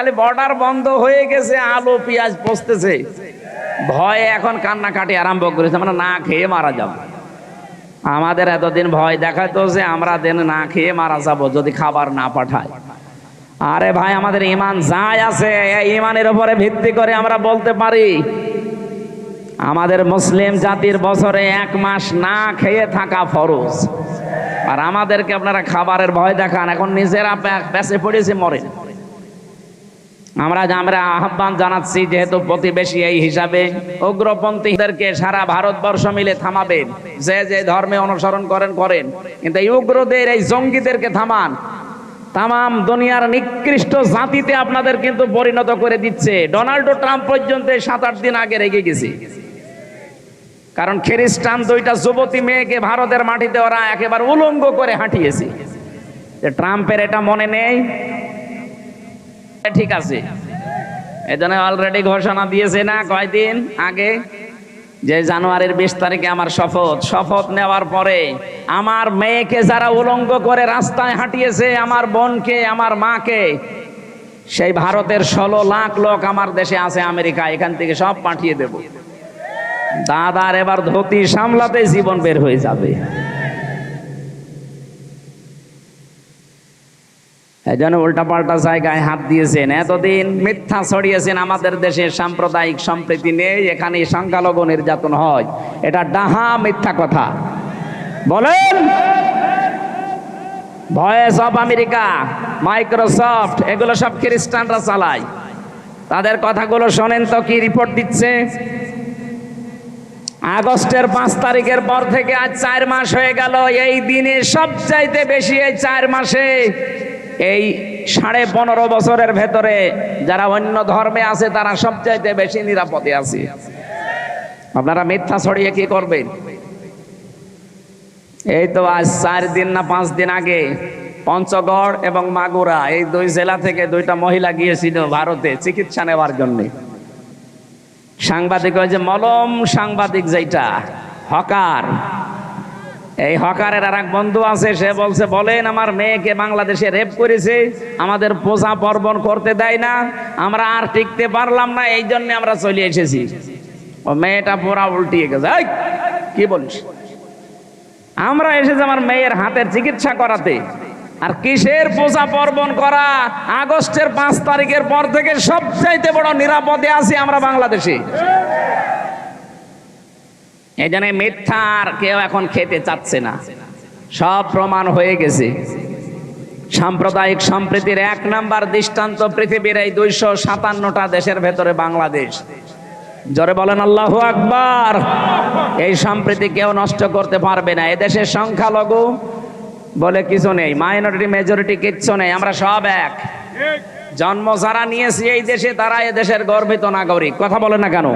খালি বর্ডার বন্ধ হয়ে গেছে, আলু পেঁয়াজ পচতেছে, ভয়ে এখন কান্নাকাটি আরম্ভ করেছে, আমরা না খেয়ে মারা যাব। আমাদের এতদিন ভয় দেখাতো যে আমরা দিন না খেয়ে মারা যাব যদি খাবার না পাঠায়। আরে ভাই, আমাদের ঈমান যাই আছে, এই ঈমানের উপরে ভিত্তি করে আমরা বলতে পারি আমাদের মুসলিম জাতির বছরে 1 মাস না খেয়ে থাকা ফরজ। আর আমাদেরকে আপনারা খাবারের ভয় দেখান, এখন নিজেরা পেছে পড়েছে মরে। আমরা আহ্বান জানাচ্ছি, যেহেতু প্রতিবেশী এই হিসাবে উগ্রপন্থীদেরকে সারা ভারতবর্ষ মিলে থামাবেন। যে যে ধর্মে অনুসরণ করেন, কিন্তু এই উগ্রদের, এই জঙ্গিদেরকে থামান। তাম দুনিয়ার নিকৃষ্ট জাতিতে আপনাদের কিন্তু পরিণত করে দিচ্ছে। ডোনাল্ড ট্রাম্প পর্যন্ত 7-8 দিন আগে রেগে গেছে, কারণ খ্রিস্টান 2টা যুবতী মেয়েকে ভারতের মাটিতে ওরা একেবারে উলঙ্গ করে হাঁটিয়েছে। ট্রাম্পের এটা মনে নেই? ঠিক আছে, এজন্য অলরেডি ঘোষণা দিয়েছে না কয়দিন আগে, যে জানুয়ারির 20 তারিখে আমার শপথ নেওয়ার পরে আমার মেয়েকে যারা উলঙ্গ করে রাস্তায় হাঁটিয়েছে, আমার বোনকে, আমার মাকে, সেই ভারতের 16 লাখ লোক আমার দেশে আছে আমেরিকা, এখান থেকে সব পাঠিয়ে দেব। দাদার এবার ধুতি সামলাতে জীবন বের হয়ে যাবে। এজন্য উল্টাপাল্টা জায়গায় হাত দিয়েছেন, এতদিন মিথ্যা ছড়িয়েছেন আমাদের দেশে সাম্প্রদায়িক সম্প্রীতি নেই, এখানে সংখ্যালঘু নির্যাতন হয়। এটা ডাহা মিথ্যা কথা। বলেন, ভয়েস অফ আমেরিকা, মাইক্রোসফট, এগুলো সব খ্রিস্টানরা চালায়। তাদের কথাগুলো শোনেন তো কি রিপোর্ট দিচ্ছে। আগস্টের 5 তারিখের পর থেকে আজ 4 মাস হয়ে গেল। এই দিনে সবচাইতে বেশি, এই 4 মাসে, এই 15.5 বছরের ভেতরে যারা অন্য ধর্মে আছে তারা সবচাইতে বেশি নিরাপদে আছে। আপনারা মিথ্যা ছড়িয়ে কি করবেন? এই তো আজ 4 দিন না 5 দিন আগে পঞ্চগড় এবং মাগুরা, এই 2 জেলা থেকে 2টা মহিলা গিয়েছিল ভারতে চিকিৎসা নেওয়ার জন্য। সাংবাদিক, ওই যে মলম সাংবাদিক, যেটা হকার, এই হকারের আর এক বন্ধু আছে, সে বলছে, বলেন আমার মেয়েকে বাংলাদেশে রেপ করেছে, আমাদের পূজা পার্বণ করতে দেয় না, আমরা আর টিকতে পারলাম না, এই জন্য আমরা চলে এসেছি। ও মেয়েটা পুরা উল্টিয়ে গেছে, এই কি বলিস, আমরা এসেছি আমার মেয়ের হাতের চিকিৎসা করাতে, আর কিসের পূজা পার্বণ করা? আগস্টের 5 তারিখের পর থেকে সবচাইতে বড় নিরাপদে আছি আমরা বাংলাদেশে। এই জন্য মিথ্যার কেউ এখন খেতে চাচ্ছে না, সব প্রমাণ হয়ে গেছে। সাম্প্রদায়িক সম্প্রীতির 1 নাম্বার দৃষ্টান্ত পৃথিবীর এই 257টা দেশের ভেতরে বাংলাদেশ। জোরে বলেন আল্লাহু আকবার। এই সম্প্রীতি কেউ নষ্ট করতে পারবে না। এদেশের সংখ্যালঘু বলে কিছু নেই, মাইনরিটি মেজরিটি কিচ্ছু নেই, আমরা সব এক। জন্ম যারা নিয়েছি এই দেশে, তারা এ দেশের গর্বিত নাগরিক। কথা বলে না কেন?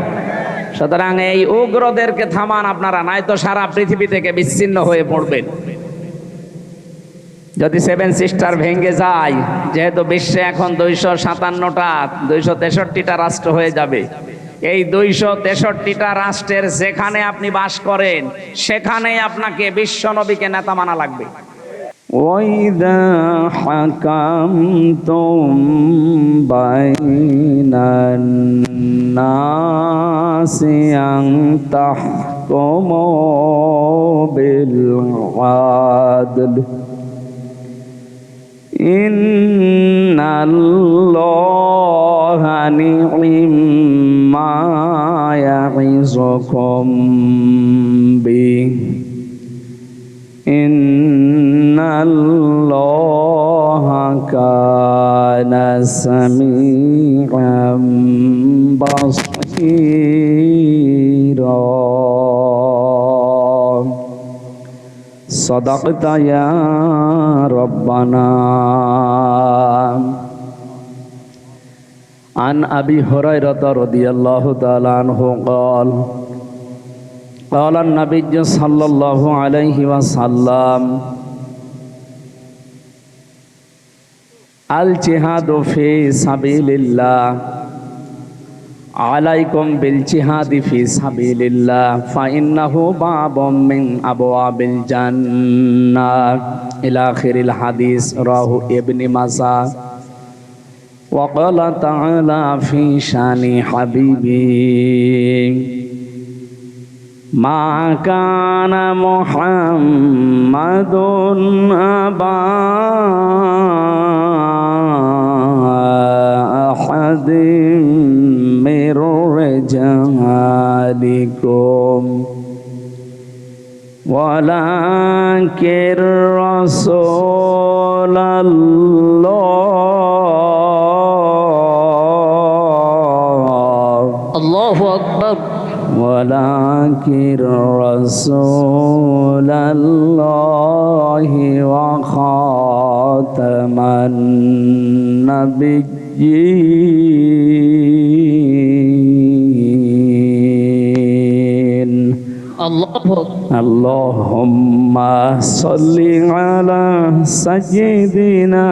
সুতরাং এই উগ্রদেরকে থামান আপনারা, নয়তো সারা পৃথিবী থেকে বিচ্ছিন্ন হয়ে পড়বেন। যদি 7 সিস্টার ভেঙে যায়, যেহেতু বিশ্বে এখন 257টা 263টা রাষ্ট্র হয়ে যাবে, এই 263টা রাষ্ট্রের যেখানে আপনি বাস করেন, সেখানেই আপনাকে বিশ্ব নবীকে নেতা মানা লাগবে। وَإِذَا حَكَمْتُمْ بَيْنَ النَّاسِ أَن تَحْكُمُوا بِالْعَدْلِ إِنَّ اللَّهَ نِعِمَّا يَعِظُكُم بِهِ إِنَّ اللَّهَ كَانَ سَمِيعًا بَصِيرًا صدقت يا ربنا عن أبي هريرة رضي الله تعالى عنه قال قال النبي صلى الله عليه وسلم الجهاد في سبيل الله عليكم بالجهاد في سبيل الله فإنه باب من أبواب الجنة إلى آخر الحديث رواه ابن ماجه وقال تعالى في شان حبيبي ما كان محمد أبا أحد من رجالكم ولكن رسول الله الله أكبر ولكن رسول الله وخاتم النبيين الله أكبر اللهم صل على سيدنا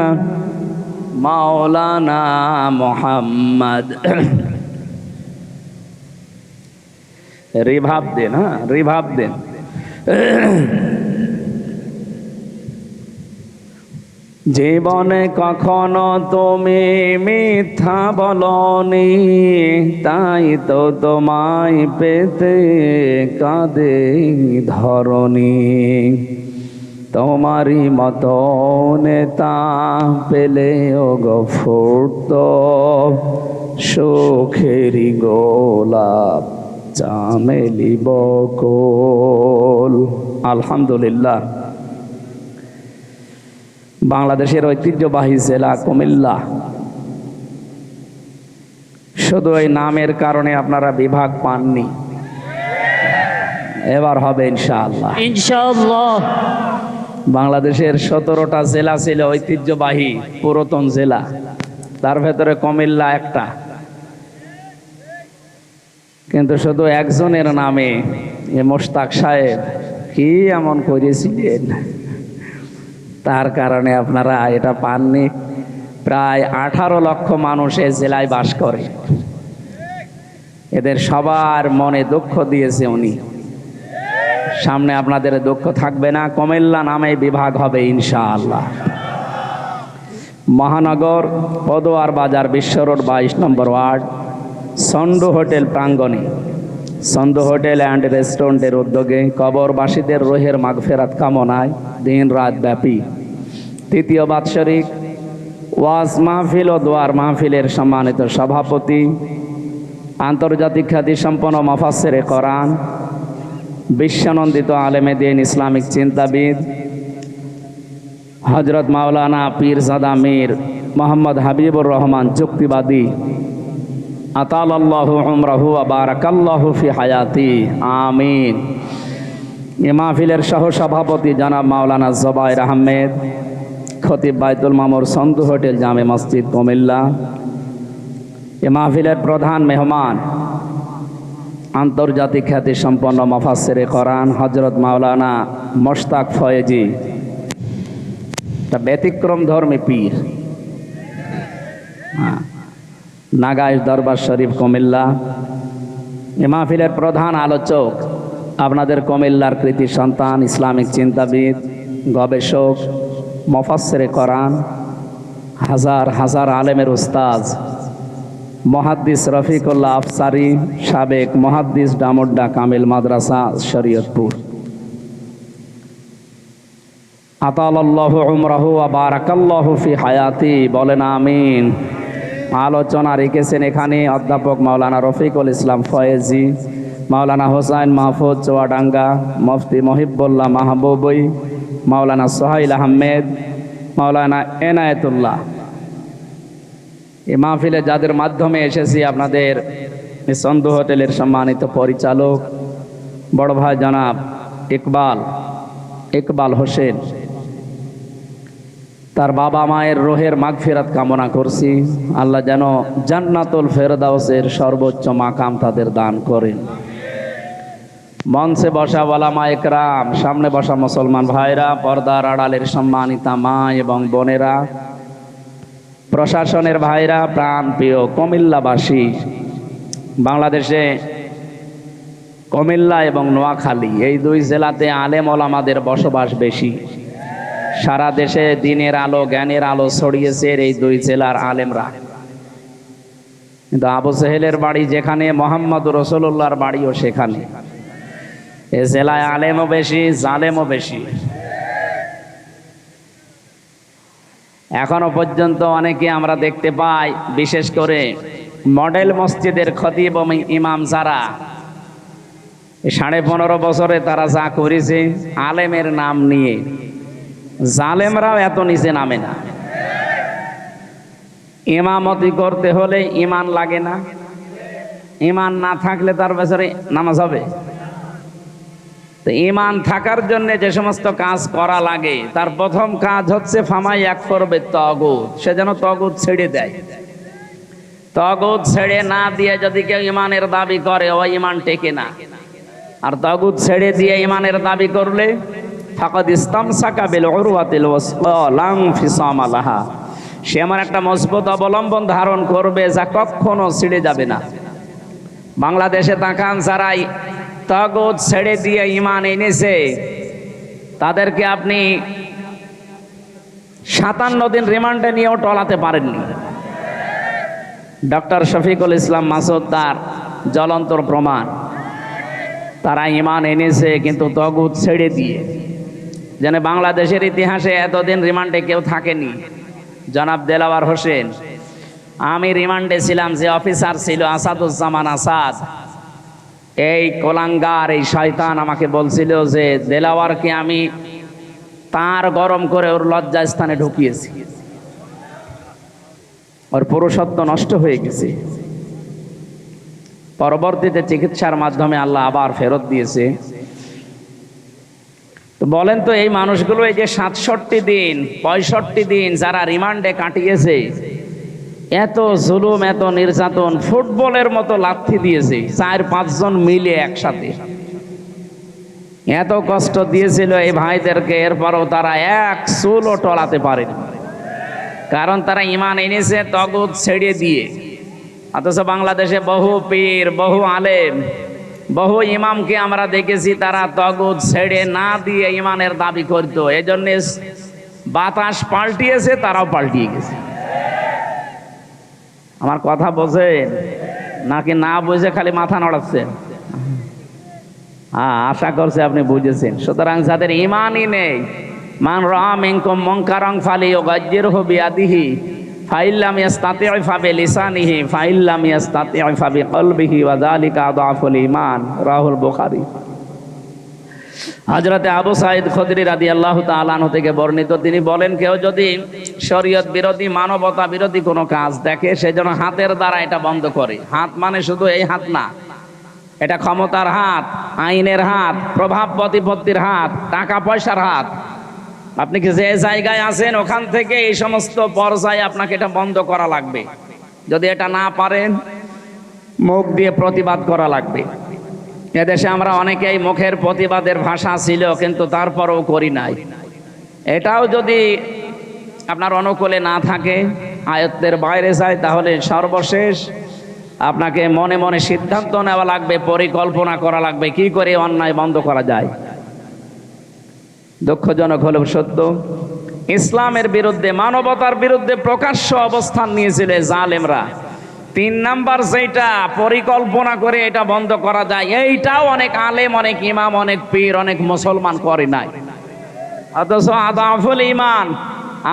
مولانا محمد রিভাব দেন, হ্যাঁ রিভাব দেন। জীবনে কখনো তুমি মিথ্যা বলনি, তাই তো তোমায় পেতে কাঁদে ধরনি। তোমারই মতো নেতা পেলেও গো ফুটতো সুখেরি গোলাপ চামেলি বকুল। আলহামদুলিল্লাহ, বাংলাদেশের ঐতিহ্যবাহী জেলা কুমিল্লা। শুধু এই নামের কারণে আপনারা বিভাগ পাননি, এবার হবে ইনশাআল্লাহ। ইনশাআল্লাহ। বাংলাদেশের 17টা জেলা ছিল ঐতিহ্যবাহী পুরাতন জেলা, তার ভেতরে কুমিল্লা একটা। কিন্তু শুধু একজনের নামে এ মোশতাক সাহেব কি এমন করেছিলেন, তার কারণে আপনারা এটা পাননি। প্রায় 18 লক্ষ মানুষ এই জেলায় বাস করে, এদের সবার মনে দুঃখ দিয়েছে উনি। সামনে আপনাদের দুঃখ থাকবে না, কুমিল্লা নামে বিভাগ হবে ইনশাআল্লাহ। মহানগর পদোয়ার বাজার বিশ্ব রোড 22 নম্বর ওয়ার্ড সন্ডু হোটেল প্রাঙ্গণে সন্ডু হোটেল অ্যান্ড রেস্টুরেন্টের উদ্যোগে কবরবাসীদের রুহের মাগফিরাত কামনায় দিন রাত ব্যাপী 3য় বাৎসরিক ওয়াজ মাহফিল ও দোয়ার মাহফিলের সম্মানিত সভাপতি, আন্তর্জাতিক খ্যাতিসম্পন্ন মুফাসসিরে কোরআন, বিশ্বনন্দিত আলেমে দ্বীন ইসলামিক চিন্তাবিদ হযরত মাওলানা পীরজাদা মীর মোহাম্মদ হাবিবুর রহমান যুক্তিবাদী আতালাল্লাহু উমরাহু ওয়া বারাকাল্লাহু ফি হায়াতি, আমিন। এ মাহফিলের সহ সভাপতি জনাব মাওলানা জুবায়ের আহমেদ, খতিব বাইতুল মামুর সন্দু হোটেল জামে মসজিদ কুমিল্লা। এ মাহফিলের প্রধান মেহমান আন্তর্জাতিক খ্যাতি সম্পন্ন মুফাসসিরে কোরআন হযরত মাওলানা মোশতাক ফয়েজি, একটা ব্যতিক্রম ধর্মী পীর, নাগাইশ দরবার শরীফ কুমিল্লা। এ মাহফিলের প্রধান আলোচক আপনাদের কুমিল্লার কৃতি সন্তান, ইসলামিক চিন্তাবিদ, গবেষক, মুফাসসিরে কোরআন, হাজার হাজার আলেমের উস্তাদ মুহাদ্দিস রফিকুল্লাহ আফসারি, সাবেক মুহাদ্দিস ডামুড্ডা কামিল মাদ্রাসা শরীয়তপুর। আতালাল্লাহু উমরাহু ওয়া বারাকাল্লাহু ফি হায়াতি, বলেন আমিন। আলোচনা রেখেছেন এখানে অধ্যাপক মাওলানা রফিকুল ইসলাম ফয়েজি, মাওলানা হোসাইন মাহফুজ চুয়াডাঙ্গা, মুফতি মহিবুল্লাহ মাহবুবই, মাওলানা সোহাইল আহমেদ, মাওলানা এনায়েতুল্লাহ। এই মাহফিলে যাদের মাধ্যমে এসেছি আপনাদের সন্দু হোটেলের সম্মানিত পরিচালক বড় ভাই জনাব ইকবাল হোসেন, তার বাবা মায়ের রুহের মাগফিরাত কামনা করছি। আল্লাহ যেন জান্নাতুল ফেরদাউসের সর্বোচ্চ মাকাম তাদের দান করেন। মঞ্চে বসা ওলামা একরাম, সামনে বসা মুসলমান ভাইরা, পর্দার আড়ালের সম্মানিতা মা এবং বোনেরা, প্রশাসনের ভাইরা, প্রাণ প্রিয় কুমিল্লাবাসী। বাংলাদেশে কুমিল্লা এবং নোয়াখালী এই দুই জেলাতে আলেম ওলামাদের বসবাস বেশি। সারা দেশে দিনের আলো জ্ঞানের আলো ছড়িয়েছে এই দুই জেলার আলেমরা। কিন্তু আবু সেহেলের বাড়ি যেখানে, মোহাম্মদ রসুল্লাহর বাড়িও সেখানে। এ জেলায় আলেমও বেশি, জালেমও বেশি। এখনো পর্যন্ত অনেকে আমরা দেখতে পাই, বিশেষ করে মডেল মসজিদের খতিব এবং ইমাম যারা, 15.5 বছরে তারা যা করেছে আলেমের নাম নিয়ে, জালেমরাও এত নিচে নামে না। ইমামতি করতে হলে ইমান লাগে না? ইমান না থাকলে তার বেচারে নামাজ হবে? তো ইমান থাকার জন্য যে সমস্ত কাজ করা লাগে, তার প্রথম কাজ হচ্ছে ফামাই এক করবে তগুত, সে যেন তগুত ছেড়ে দেয়। তগুত ছেড়ে না দিয়ে যদি কেউ ইমানের দাবি করে, ও ইমান টেকে না। আর তগুত ছেড়ে দিয়ে ইমানের দাবি করলে ফাকাদ ইসতামসাকা বিল উরওয়াতিল ওয়াসকা লা ইনফিসামা লাহা, সে আমার একটা মজবুত অবলম্বন ধারণ করবে যা কখনো ছিঁড়ে যাবে না। বাংলাদেশে তাকান, যারাই তাগুত ছেড়ে দিয়ে ঈমান এনেছে, তাদেরকে আপনি 57 দিন রিমান্ডে নিয়েও টলাতে পারেননি। ডক্টর শফিকুল ইসলাম মাসুদ তার জ্বলন্ত প্রমাণ। তারা ঈমান এনেছে কিন্তু তাগুত ছেড়ে দিয়ে। যেন বাংলাদেশের ইতিহাসে এতদিন রিমান্ডে কেউ থাকেনি। জনাব দেলাওয়ার হোসেন, আমি রিমান্ডে ছিলাম, যে অফিসার ছিল আসাদুজ্জামান আসাদ, এই কোলাঙ্গার, এই শয়তান আমাকে বলছিল যে দেলাওয়ারকে আমি তার গরম করে ওর লজ্জাস্থানে ঢুকিয়েছি, ওর পুরুষত্ব নষ্ট হয়ে গেছে। পরবর্তীতে চিকিৎসার মাধ্যমে আল্লাহ আবার ফেরত দিয়েছে। তো বলেন তো, এই মানুষগুলো এই যে 67 দিন 65 দিন যারা রিমান্ডে কাটিয়েছে, এত জুলুম, এত নির্যাতন, ফুটবলের মতো লাথি দিয়েছে 4-5 জন মিলে একসাথে, এত কষ্ট দিয়েছিল এই ভাইদেরকে, এরপরও তারা এক চুলও টলাতে পারেনি। কারণ তারা ঈমান এনেছে তাগুত ছেড়ে দিয়ে। অথচ বাংলাদেশে বহু পীর, বহু আলেম, বহু ইমামকে আমরা দেখেছি তারা তাগুত ছেড়ে না দিয়ে ঈমানের দাবি করত। এই জন্য বাতাস পাল্টিয়েছে, তারাও পাল্টিয়ে গেছে। আমার কথা বোঝেন নাকি না বুঝে খালি মাথা নড়াচ্ছেন? হ্যাঁ, আশা করছি আপনি বুঝেছেন। সুতরাং যাদের ঈমানই নেই, মান রাআ মিনকুম মুনকারান ফালিয়ুগায়্যিরহু বিয়াদিহি ফাইল্লাম ইয়াস্তাতি' ফাবিলিসানিহি ফাইল্লাম ইয়াস্তাতি' ফাবিকলবিহি ওয়া যালিকা আযআফুল ঈমান, রাহুল বুখারী। হযরতে আবু সাঈদ খুদরি রাদিয়াল্লাহু তাআলা আনহু থেকে বর্ণিত, তিনি বলেন, কেউ যদি শরীয়ত বিরোধী, মানবতা বিরোধী কোনো কাজ দেখে, সেজন্য হাতের দ্বারা এটা বন্ধ করে। হাত মানে শুধু এই হাত না, এটা ক্ষমতার হাত, আইনের হাত, প্রভাব প্রতিপত্তির হাত, টাকা পয়সার হাত। আপনি কি যে জায়গায় আছেন ওখান থেকে এই সমস্ত পর্যায়ে আপনাকে এটা বন্ধ করা লাগবে। যদি এটা না পারেন, মুখ দিয়ে প্রতিবাদ করা লাগবে। এদেশে আমরা অনেকেই মুখের প্রতিবাদের ভাষা ছিল, কিন্তু তারপরেও করি নাই। এটাও যদি আপনার অনুকূলে না থাকে, আয়ত্তের বাইরে যায়, তাহলে সর্বশেষ আপনাকে মনে মনে সিদ্ধান্ত নেওয়া লাগবে, পরিকল্পনা করা লাগবে কি করে অন্যায় বন্ধ করা যায়। দুঃখজনক হলেও সত্য, ইসলামের বিরুদ্ধে, মানবতার বিরুদ্ধে প্রকাশ্য অবস্থান নিয়েছিল জালেমরা। 3 নাম্বার যেটা পরিকল্পনা করে এটা বন্ধ করা যায়, এইটাও অনেক আলেম, অনেক ইমাম, অনেক পীর, অনেক মুসলমান করে নাই। অথচ আদাফুল ঈমান,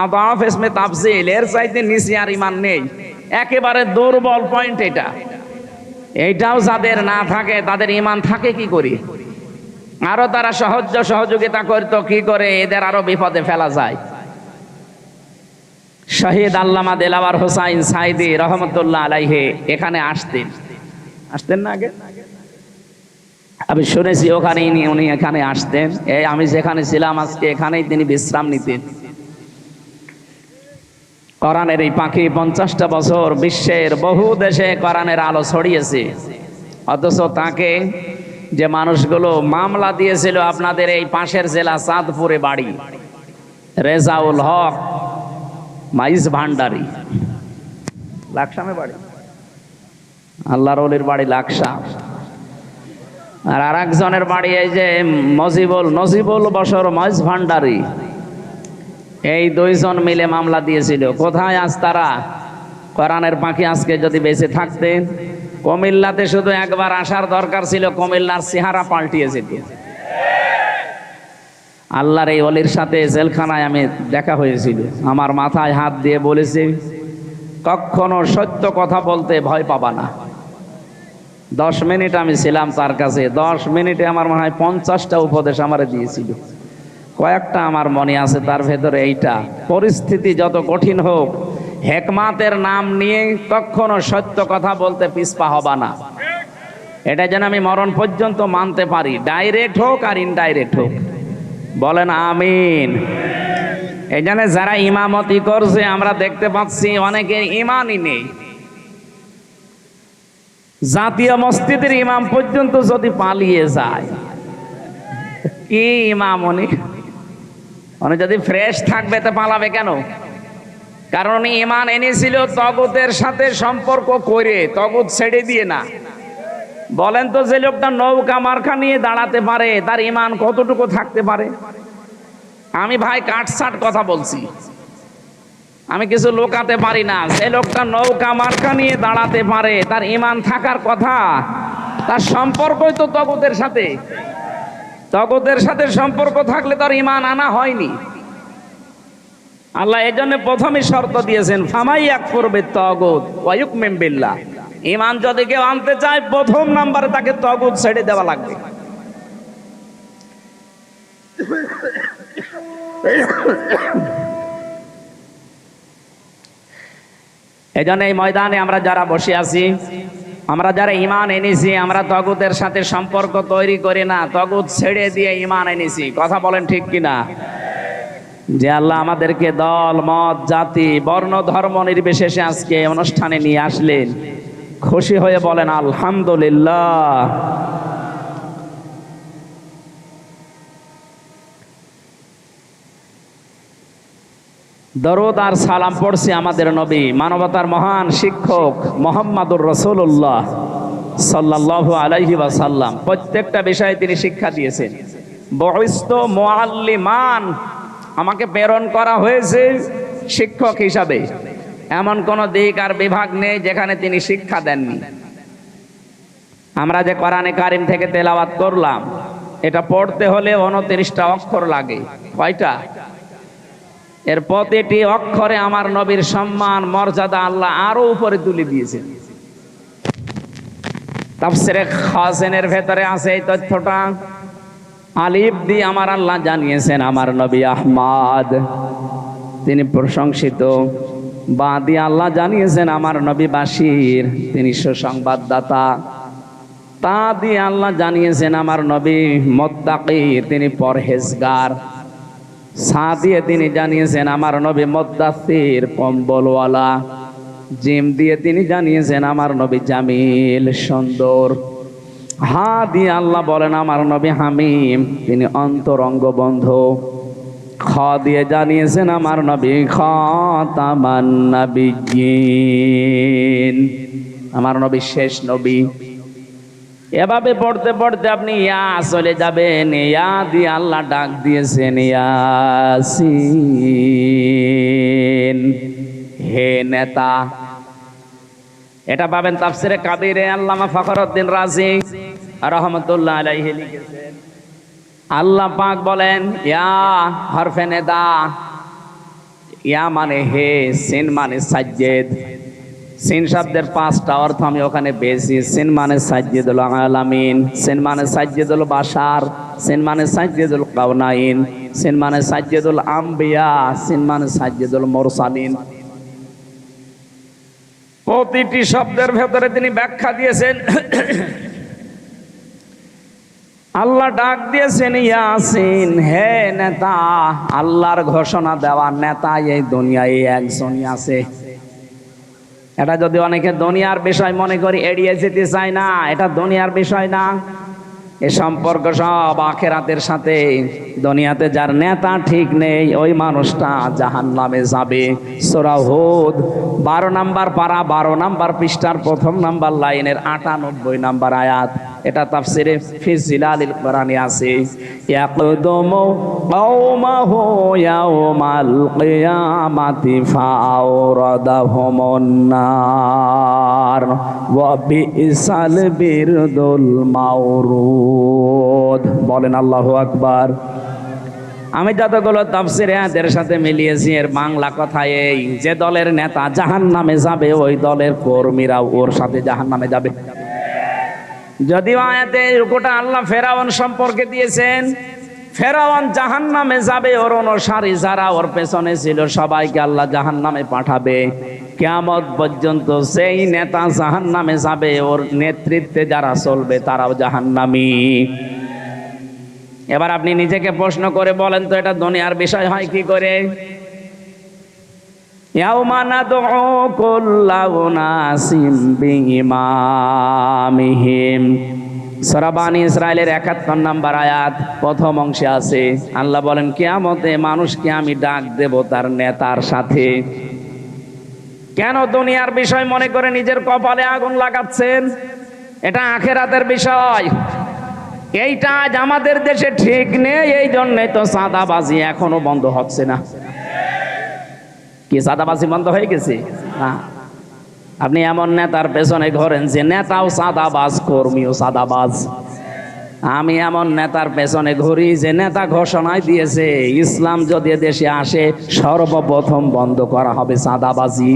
আদাফ ইসমে তাফজিল, এর চাইতে নিচে আর ঈমান নেই। একেবারে দুর্বল পয়েন্ট এটা। এইটাও যাদের না থাকে, তাদের ঈমান থাকে কি করে? আরো তারা সহযোগিতা করতো কি করে এদের আরো বিপদে ফেলা যায়। শহীদ আল্লামা দেলাওয়ার হোসাইন সাইদি রহমতুল্লাহ আলাইহি এখানে আসতেন না আগে? আমি শুনেছি ওখানে উনি এখানে আসতেন। এই আমি যেখানে ছিলাম আজকে, এখানেই তিনি বিশ্রাম নিতেন। কোরআনের এই পাখি 50টা বছর বিশ্বের বহু দেশে কোরআনের আলো ছড়িয়েছে। অথচ তাকে যে মানুষগুলো মামলা দিয়েছিল, আপনাদের এই পাশের জেলা চাঁদপুরে বাড়ি, রেজাউল হক মাইজ ভান্ডারি, লাকসামে বাড়ি, আল্লাহর ওলির বাড়ি লাকসাম। আর আরেকজনের বাড়ি এই যে নজিবুল বশর মাইজ ভান্ডারি। এই 2 জন মিলে মামলা দিয়েছিল। কোথায় আজ তারা? কোরআনের পাখি আজকে যদি বেঁচে থাকতেন, কুমিল্লাতে শুধু একবার আসার দরকার ছিল, কুমিল্লার চেহারা পাল্টিয়ে যেত। আল্লাহর এই ওলির সাথে জেলখানায় আমি দেখা হয়েছিল, আমার মাথায় হাত দিয়ে বলেছে, কখনো সত্য কথা বলতে ভয় পাবা না। 10 মিনিট আমি ছিলাম তার কাছে, 10 মিনিটে আমার মনে হয় 50টা উপদেশ আমারে দিয়েছিল। কয়েকটা আমার মনে আছে, তার ভেতরে এইটা, পরিস্থিতি যত কঠিন হোক হেকমাতের নাম নিয়ে কখনো সত্য কথা বলতে পিছপা হবা না। এটা যেন আমি মরণ পর্যন্ত মানতে পারি, ডাইরেক্ট হোক আর ইনডাইরেক্ট হোক। বলেন আমিন। এই জন্য যারা ইমামতি করছে আমরা দেখতে পাচ্ছি অনেকের ইমানই নেই। জাতীয় মসজিদের ইমাম পর্যন্ত যদি পালিয়ে যায়, কি ইমাম উনি যদি ফ্রেশ থাকবে তো পালাবে কেন? কারণ উনি ইমান এনেছিল তগুতের সাথে সম্পর্ক করে, তগুত ছেড়ে দিয়ে না। বলেন তো, যে লোকটা নৌকা মার্কা নিয়ে দাঁড়াতে পারে তার ইমান কতটুকু থাকতে পারে? আমি ভাই কাটসাট কথা বলছি, আমি কিছু লোকাতে পারি না। যে লোকটা নৌকা মার্কা নিয়ে দাঁড়াতে পারে তার ইমান থাকার কথা। তার সম্পর্কই তো তগুতের সাথে, তগুতের সাথে সম্পর্ক থাকলে তার ইমান আনা হয়নি। আল্লাহ এজন্য প্রথমে শর্ত দিয়েছেন, ফামাই ইয়াকফুর বিত্তাগুত ওয়া ইউমিন বিল্লাহ। ইমান যদি কেউ আনতে চায় প্রথম নম্বরে তাকে তগুত ছেড়ে দেওয়া লাগবে। এজন্য এই ময়দানে আমরা যারা বসে আছি, আমরা যারা ইমান এনেছি, আমরা তগুতের সাথে সম্পর্ক তৈরি করি না, তগুত ছেড়ে দিয়ে ইমান এনেছি। কথা বলেন ঠিক কিনা? যে আল্লাহ আমাদেরকে দল মত জাতি বর্ণ ধর্ম নির্বিশেষে আজকে অনুষ্ঠানে নিয়ে আসলেন, খুশি হয়ে বলেন আলহামদুলিল্লাহ। দরুদ আর সালাম পড়ছি আমাদের নবী, মানবতার মহান শিক্ষক মুহাম্মদুর রাসূলুল্লাহ সাল্লাল্লাহু আলাইহি ওয়াসাল্লাম। প্রত্যেকটা বিষয়ে তিনি শিক্ষা দিয়েছেন। বুইসতু মুআল্লিমান, আমাকে প্রেরণ করা হয়েছে শিক্ষক হিসাবে। এমন কোন দিক আর বিভাগ নেই যেখানে তিনি শিক্ষা দেননি। আমরা যে কোরআনে কারিম থেকে তেলাওয়াত করলাম, এটা পড়তে হলে 29টা অক্ষর লাগে। কয়টা? এর প্রতিটি অক্ষরে আমার নবীর সম্মান মর্যাদা আল্লাহ আরো উপরে তুলে দিয়েছেন। তাফসীরে খাসেনের ভেতরে আছে এই তথ্যটা। আলিফ দিয়ে আমার আল্লাহ জানিয়েছেন আমার নবী আহমদ, তিনি প্রশংসিত। বা দিয়ে আল্লাহ জানিয়েছেন আমার নবী বাশির, তিনি সুসংবাদদাতা। তা দিয়ে আল্লাহ জানিয়েছেন আমার নবী মুত্তাকি, তিনি পরহেজগার। সা দিয়ে তিনি জানিয়েছেন আমার নবী মুদ্দাসির, কম্বলওয়ালা। জিম দিয়ে তিনি জানিয়েছেন আমার নবী জামিল, সুন্দর। হা দিয়ে আল্লাহ বলেন আমার নবী হামিম, তিনি অন্তরঙ্গ বন্ধু। খ দিয়ে জানিয়েছেন আমার নবী খাতামান নাবিয়্যিন, আমার নবী শেষ নবী। এভাবে পড়তে পড়তে আপনি ইয়া চলে যাবেন। ইয়া দিয়ে আল্লাহ ডাক দিয়েছেন ইয়াসিন, হে নেতা। এটা পাবেন তাফসিরে কাবিরে, আল্লামা ফখরুদ্দিন রাজি রাহমাতুল্লাহ আলাইহি লিখেছেন। আল্লাহ পাক বলেন ইয়া হরফে নেদা, ইয়া মানে হে, সিন মানে সাজ্জেদ। সিন শব্দের 5টা অর্থ আমি ওখানে পেয়েছি। সিন মানে সাজ্জেদুল আলামিন, সিন মানে সাজ্জেদুল বাশার, সিন মানে সাজ্জেদুল কাউনাইন, সিন মানে সাজ্জেদুল আম্বিয়া, সিন মানে সাজ্জেদুল মুরসালিন। প্রতিটি শব্দের ভেতরে তিনি ব্যাখ্যা দিয়েছেন। আল্লাহ ডাক দিয়েছেন ইয়াসিন, হে নেতা। আল্লাহর ঘোষণা দেওয়া নেতা এই দুনিয়ায় একজনই আছে। এটা যদি অনেকে দুনিয়ার বিষয় মনে করি এড়িয়ে যেতে চায় না, এটা দুনিয়ার বিষয় না। এ সম্পর্ক সব আখিরাতের সাথে। দুনিয়াতে যার নেতা ঠিক নেই ওই মানুষটা জাহান্নামে যাবে। সূরা হুদ 12 নম্বর পারা 12 নম্বর পৃষ্ঠার 1 নম্বর লাইনের 98 নম্বর আয়াত। এটা তাফসিরে ফি জিলালিল কোরআনে আছে। ইয়াকদুমু কওমাহু ইয়াউমাল কিয়ামাতি ফাওরাদাহুমুন নার ওয়া বিসাল বিরদুল মাওরুদ। বলেন আল্লাহু আকবার। আমি যতগুলো তাফসিরে এর সাথে মিলিয়েছি এর বাংলা কথা এই, যে দলের নেতা জাহান্নামে যাবে ওই দলের কর্মীরা ওর সাথে জাহান্নামে যাবে। যদিও আয়াতে রুকুটা আল্লাহ ফেরাউন সম্পর্কে দিয়েছেন, ফেরাউন জাহান্নামে যাবে, ওর অনুসারী যারা ওর পেছনে ছিল সবাইকে আল্লাহ জাহান্নামে পাঠাবে। কিয়ামত পর্যন্ত সেই নেতা জাহান্নামে যাবে, ওর নেতৃত্বে যারা চলবে তারাও জাহান্নামী। এবার আপনি নিজেকে প্রশ্ন করে বলেন তো, এটা দুনিয়ার বিষয় হয় কি করে? ইয়াউমা নাদউ কুল্লা উনাসিম বিইমামিহিম, সূরা বানী ইসরাইলের ৭১ নম্বর আয়াত প্রথম অংশে আছে। আল্লাহ বলেন কিয়ামতে মানুষকে আমি ডাক দেব তার নেতার সাথে। কেন দুনিয়ার বিষয় মনে করে নিজের কপালে আগুন লাগাচ্ছেন? এটা আখিরাতের বিষয়। এইটা আজ আমাদের দেশে ঠিক নেই, এই জন্যই তো চাঁদাবাজি এখনো বন্ধ হচ্ছে না। কি চাঁদাবাজি বন্ধ হয়ে গেছে? না, আপনি এমন নেতার পেছনে ঘোরেন যে নেতাও চাঁদাবাজ, কর্মীও চাঁদাবাজ। আমি এমন নেতার পেছনে ঘুরি যে নেতা ঘোষণায় দিয়েছে ইসলাম যদি দেশে আসে সর্বপ্রথম বন্ধ করা হবে চাঁদাবাজি।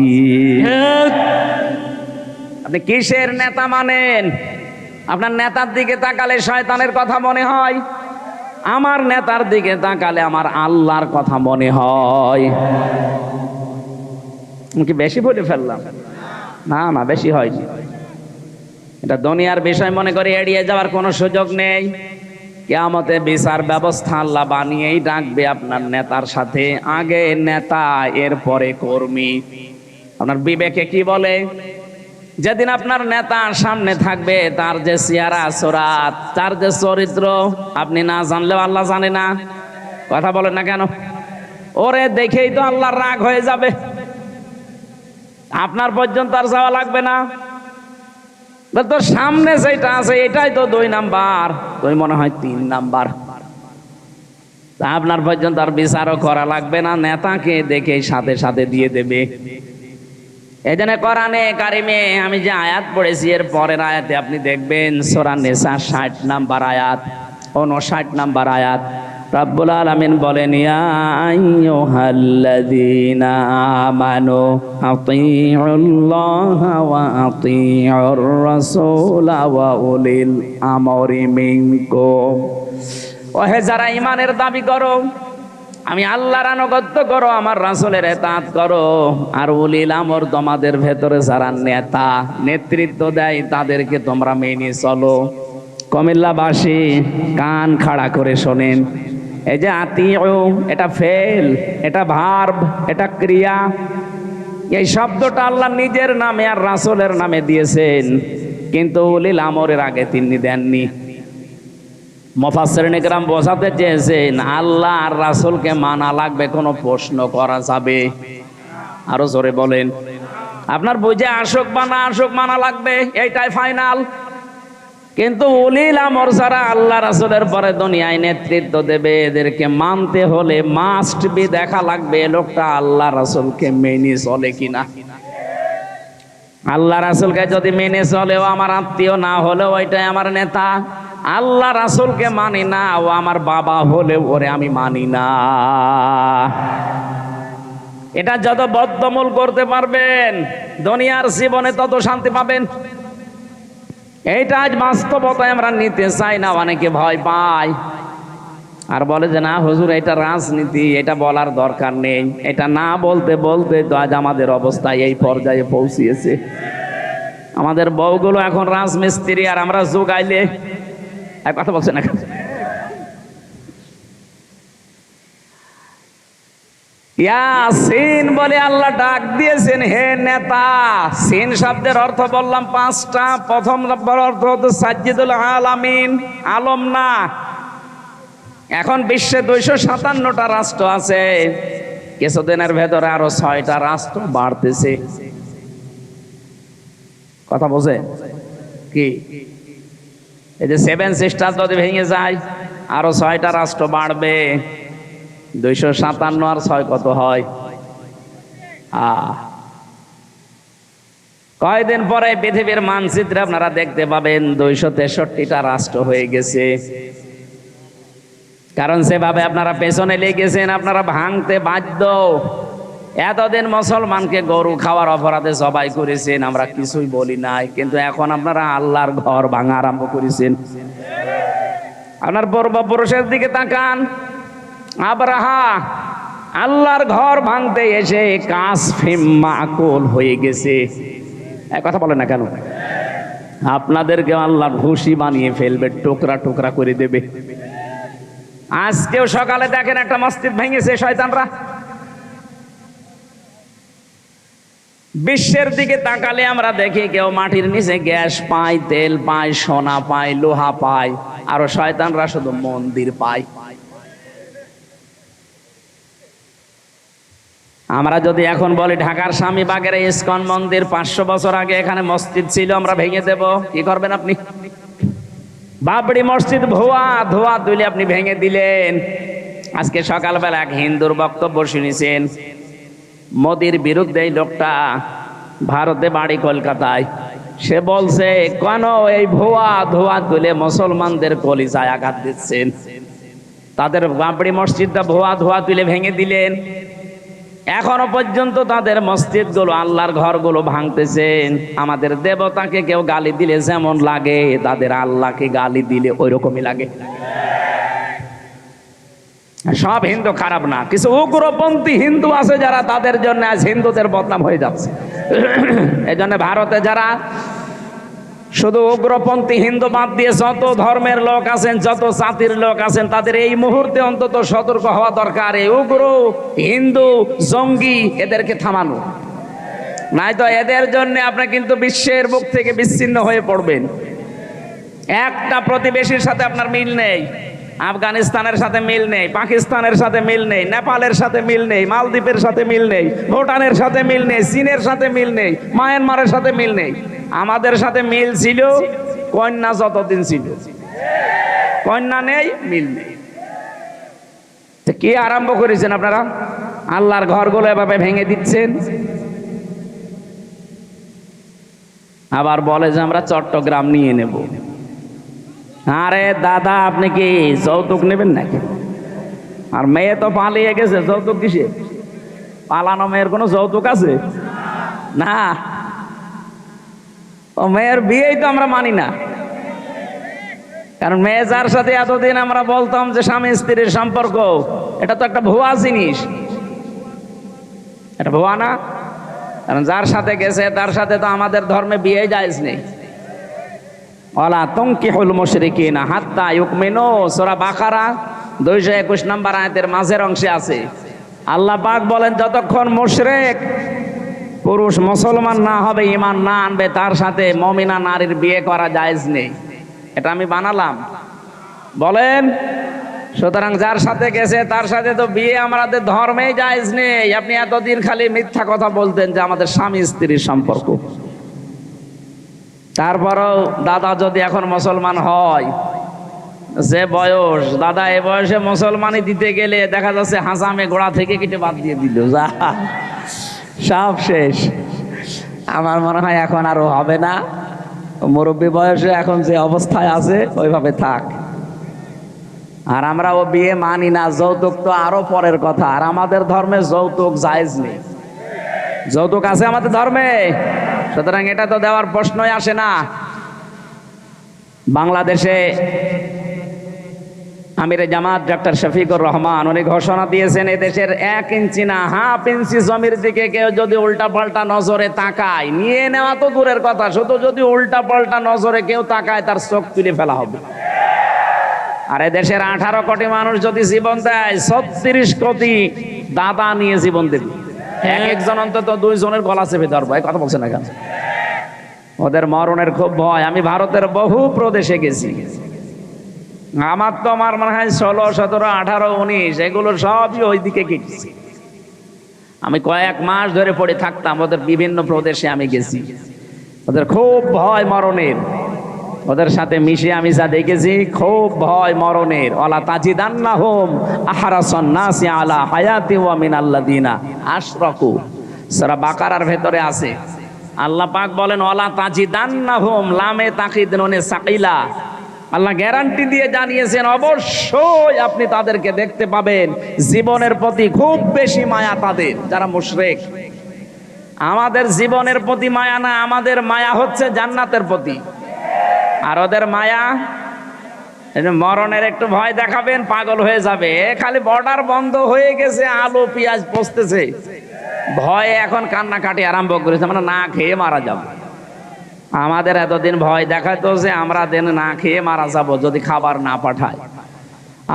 আপনি কিসের নেতা মানেন? আপনার নেতার দিকে তাকালে শয়তানের কথা মনে হয়, আমার নেতার দিকে তাকালে আমার আল্লাহর কথা মনে হয়। কি বেশি বলে ফেললাম? না না, বেশি হয়নি। এটা দুনিয়ার বিষয় মনে করে এড়িয়ে যাওয়ার কোনো সুযোগ নেই। কিয়ামতে বিচার ব্যবস্থা আল্লাহ বানিয়েই ডাকবে আপনার নেতার সাথে। আগে নেতা, এরপরে কর্মী। আপনার বিবেকে কি বলে? যেদিন আপনার নেতা সামনে থাকবে তার যে চেহারা সুরাত, তার যে চরিত্র আপনি না জানলেও আল্লাহ জানে না। কথা বলেন না কেন? ওরে দেখেই তো আল্লাহর রাগ হয়ে যাবে। আপনার পর্যন্ত আর যাওয়া লাগবে না। তোর সামনে যেটা আছে এটাই তো ২ নাম্বার, তুই মনে হয় ৩ নাম্বার। তা আপনার পর্যন্ত আর বিচারও করা লাগবে না, নেতাকে দেখে সাথে সাথে দিয়ে দেবে। এই জন্য কোরআনে কারিমে আমি যে আয়াত পড়েছি এর পরের আয়াতে আপনি দেখবেন সূরা নিসা ৬০ নাম্বার আয়াত, ৫৯ নাম্বার আয়াত, রব্বুল আলামিন বলেন ইয়া আইয়ুহাল্লাযীনা আমানু আতিউল্লাহা ওয়া আতিউর রাসূলা ওয়া উলিল আমরি মিনকুম। ওহে যারা ঈমানের দাবি করো, আমি আল্লাহর আনুগত্য করো, আমার রাসূলের ইতাআত করো, আর উলিল আমর তোমাদের ভেতরে যারা নেতা নেতৃত্ব দেয় তাদেরকে তোমরা মেনে চলো। কুমিল্লাবাসী কান খাড়া করে শোনেন, এই যে আতিউ, এটা ফেল, এটা ভার্ব, এটা ক্রিয়া। এই শব্দটা আল্লাহ নিজের নামে আর রাসূলের নামে দিয়েছেন, কিন্তু উলিল আমরের আগে তিনি দেননি। মুফাসসিরিন ইকরাম বোঝাতে চেয়েছেন আল্লাহ আর রাসূলকে মানা লাগবে, কোনো প্রশ্ন করা যাবে? আরো জোরে বলেন। আপনার বুঝে আসুক বা না আসুক মানা লাগবে, এইটাই ফাইনাল। কিন্তু উলিল আমর যারা আল্লাহ রাসূলের পরে দুনিয়ায় নেতৃত্ব দেবে এদেরকে মানতে হলে মাস্ট বি দেখা লাগবে লোকটা আল্লাহ রাসূলকে মেনে চলে কিনা। আল্লাহ রাসূলকে যদি মেনে চলেও আমার আত্মীয় না হলেও ওইটাই আমার নেতা। আল্লাহ রাসূলকে মানি না, ও আমার বাবা হলেও ওরে আমি মানি না। এটা যত বদ্ধমূল করতে পারবেন দুনিয়ার জীবনে তত শান্তি পাবেন। এইটা আজ বাস্তবতায় আমরা নিতে চাই না, অনেকে ভয় পায় আর বলে যে না হুজুর এটা রাজনীতি, এটা বলার দরকার নেই। এটা না বলতে বলতে তো আজ আমাদের অবস্থা এই পর্যায়ে পৌঁছিয়েছে। আমাদের বউগুলো এখন রাজমিস্ত্রি আর আমরা যোগাইলে কথা বলছে না। ইয়াসিন বলে আল্লাহ ডাক দিয়েছেন হে নেতা। সিন শব্দের অর্থ বললাম ৫টা। প্রথম নম্বর অর্থ হচ্ছে সাজ্জিদুল আলামিন, আলম না। এখন বিশ্বে ২৫৭টা রাষ্ট্র আছে, কিছুদিনের ভেতরে আরো ৬টা রাষ্ট্র বাড়তেছে। কথা বোঝে কি? এই যে সেভেন সিস্টার যদি ভেঙে যায়, আরো 6টা রাষ্ট্র বাড়বে। 257 আর 6 কত হয়? কয়দিন পরে পৃথিবীর মানচিত্রে আপনারা দেখতে পাবেন 263টা রাষ্ট্র হয়ে গেছে। কারণ সেভাবে আপনারা পেছনে লেগেছেন, আপনারা ভাঙতে বাধ্য। এতদিন মুসলমানকে গরু খাওয়ার অপরাধে জবাই করেছেন, আমরা কিছুই বলি নাই, কিন্তু এখন আপনারা আল্লাহর ঘর ভাঙা আরম্ভ করেছেন। আপনার পূর্বপুরুষের দিকে তাকান। আব্রাহা আল্লাহর ঘর ভাঙতে এসে কাসফিম মাকুল হয়ে গেছে। কথা বলে না কেন? আপনাদেরকে আল্লাহ ঘুষি বানিয়ে ফেলবে, টুকরা টুকরা করে দেবে। আজকেও সকালে দেখেন একটা মসজিদ ভেঙেছে শয়তানরা। বিশ্বের দিকে তাকালে আমরা দেখি কেউ মাটির নিচে গ্যাস পায়, তেল পায়, সোনা পায়, লোহা পায়, আরো শয়তানরা শুধু মন্দির পায়। আমরা যদি এখন বলি ঢাকার স্বামীবাগের ইসকন মন্দির 500 বছর আগে এখানে মসজিদ ছিল, আমরা ভেঙে দেব, কি করবেন আপনি? বাবরি মসজিদ ধোয়া তুলে আপনি ভেঙে দিলেন। আজকে সকালবেলা এক হিন্দুর বক্তব্য শুনেছেন, মোদির বিরুদ্ধে এই লোকটা, ভারতে বাড়ি কলকাতায়। সে বলছে কেন এই ধোয়া তুলে মুসলমানদের কলিজায় আঘাত দিচ্ছেন? তাদের বাবরি মসজিদটা ধোয়া তুলে ভেঙে দিলেন। এখনো পর্যন্ত তাদের মসজিদগুলো, আল্লাহর ঘরগুলো ভাঙতেছেন। আমাদের দেবতাকে কেউ গালি দিলে যেমন লাগে, তাদের আল্লাহকে গালি দিলে ওই রকমই লাগে। সব হিন্দু খারাপ না, কিছু উগ্রপন্থী হিন্দু আছে যারা, তাদের জন্য আজ হিন্দুদের বদনাম হয়ে যাচ্ছে। এই জন্য ভারতে যারা শুধু উগ্রপন্থী হিন্দু বাদ দিয়ে যত ধর্মের লোক আছেন, যত জাতির লোক আছেন, তাদের এই মুহূর্তে অন্তত সতর্ক হওয়া দরকার। এই উগ্র হিন্দু জঙ্গি এদেরকে থামানো, নাই তো এদের জন্য আপনি কিন্তু বিশ্বের বুক থেকে বিচ্ছিন্ন হয়ে পড়বেন। একটা প্রতিবেশীর সাথে আপনার মিল নেই, আফগানিস্তানের সাথে মিল নেই, পাকিস্তানের সাথে মিল নেই, নেপালের সাথে মিল নেই, মালদ্বীপের সাথে মিল নেই, ভুটানের সাথে মিল নেই, চীনের সাথে মিল নেই, মায়ানমারের সাথে মিল নেই। আমাদের সাথে মিল ছিল কন্যা যতদিন ছিল, কন্যা নেই, মিল নেই। কি আরম্ভ করেছেন আপনারা? আল্লাহর ঘরগুলো এভাবে ভেঙে দিচ্ছেন। আবার বলে যে আমরা চট্টগ্রাম নিয়ে নেব। আরে দাদা, আপনি কি যৌতুক নেবেন নাকি? আর মেয়ে তো পালিয়ে গেছে, যৌতুক কিসে? পালানো মেয়ের কোনো যৌতুক আছে? না, ও মেয়ের বিয়েই তো আমরা মানি না। কারণ মেয়ে যার সাথে এতদিন আমরা বলতাম যে স্বামী স্ত্রীর সম্পর্ক, এটা তো একটা ভুয়া জিনিস। এটা ভুয়া না? কারণ যার সাথে গেছে তার সাথে তো আমাদের ধর্মে বিয়ে জায়েজ নেই। ওয়ালা তুনকিহুল মুশরিকিনা হাত্তা ইউমিনু, সূরা বাকারা 221 নম্বর আয়াতের মাঝের অংশে আছে। আল্লাহ পাক বলেন, যতক্ষণ মুশরিক পুরুষ মুসলমান না হবে, ঈমান না আনবে, তার সাথে মুমিনা নারীর বিয়ে করা জায়েজ নেই। এটা আমি বানালাম? বলেন। সুতরাং যার সাথে গেছে তার সাথে তো বিয়ে আমাদের ধর্মেই জায়েজ নেই। আপনি এতদিন খালি মিথ্যা কথা বলতেন যে আমাদের স্বামী স্ত্রীর সম্পর্ক। তারপরও দাদা যদি এখন মুসলমান হয়, যে বয়স দাদা, এ বয়সে মুসলমানই দিতে গেলে দেখা যাচ্ছে হাসামে গোড়া থেকে কেটে বাদ দিয়ে দিল, যা সব শেষ। আমার মনে হয় এখন আরো হবে না। মুরব্বী বয়সে এখন যে অবস্থায় আছে ওইভাবে থাক। আর আমরা ও বিয়ে মানি না। যৌতুক তো আরো পরের কথা। আর আমাদের ধর্মে যৌতুক জায়েজ নেই। যৌতুক আছে আমাদের ধর্মে, সুতরাং এটা তো দেওয়ার প্রশ্নই আসে না। বাংলাদেশে আমিরে জামাত ডক্টর শফিকুর রহমান উনি ঘোষণা দিয়েছেন, এদেশের 1 ইঞ্চি না হাফ ইঞ্চি জমির দিকে কেউ যদি উল্টা পাল্টা নজরে তাকায়, নিয়ে নেওয়া তো দূরের কথা, শুধু যদি উল্টা পাল্টা নজরে কেউ তাকায় তার চোখ তুলে ফেলা হবে। আর এদেশের 18 কোটি মানুষ যদি জীবন দেয়, 36 কোটি দাদা নিয়ে জীবন দেবে। একজন অন্তত 2 জনের গলা চেপে ধরবো। এই কথা বলছে না কেন? ওদের মরণের খুব ভয়। আমি ভারতের বহু প্রদেশে গেছি। আমার তো আমার মনে হয় 16, 17, 18, 19 এগুলো সবই ওইদিকে কেটেছে। আমি কয়েক মাস ধরে পড়ে থাকতাম ওদের বিভিন্ন প্রদেশে। আমি গেছি, ওদের খুব ভয় মরণের। ওদের সাথে মিশে আমি যা দেখেছি খুব ভয় মরণের। ওয়ালা তাজিদান্নাহুম আহরাসান নাসি আলা হায়াতি ওয়া মিনাল্লাযিনা আশরাকু, সূরা বাকারার ভেতরে আছে। আল্লাহ পাক বলেন ওয়ালা তাজিদান্নাহুম, লামে তাকিদ নুনে সাকিলা। আল্লাহ গ্যারান্টি দিয়ে জানিয়েছেন অবশ্যই আপনি তাদেরকে দেখতে পাবেন জীবনের প্রতি খুব বেশি মায়া তাদের যারা মুশরিক। আমাদের জীবনের প্রতি মায়া না, আমাদের মায়া হচ্ছে জান্নাতের প্রতি। আর ওদের মায়া মরণের একটু ভয় দেখাবেন, পাগল হয়ে যাবে। খালি বর্ডার বন্ধ হয়ে গেছে, আলু পেঁয়াজ পচতেছে, ভয়ে এখন কান্নাকাটি আরম্ভ করেছে, মানে না খেয়ে মারা যাব। আমাদের এতদিন ভয় দেখাতো যে আমরা দিন না খেয়ে মারা যাব যদি খাবার না পাঠায়।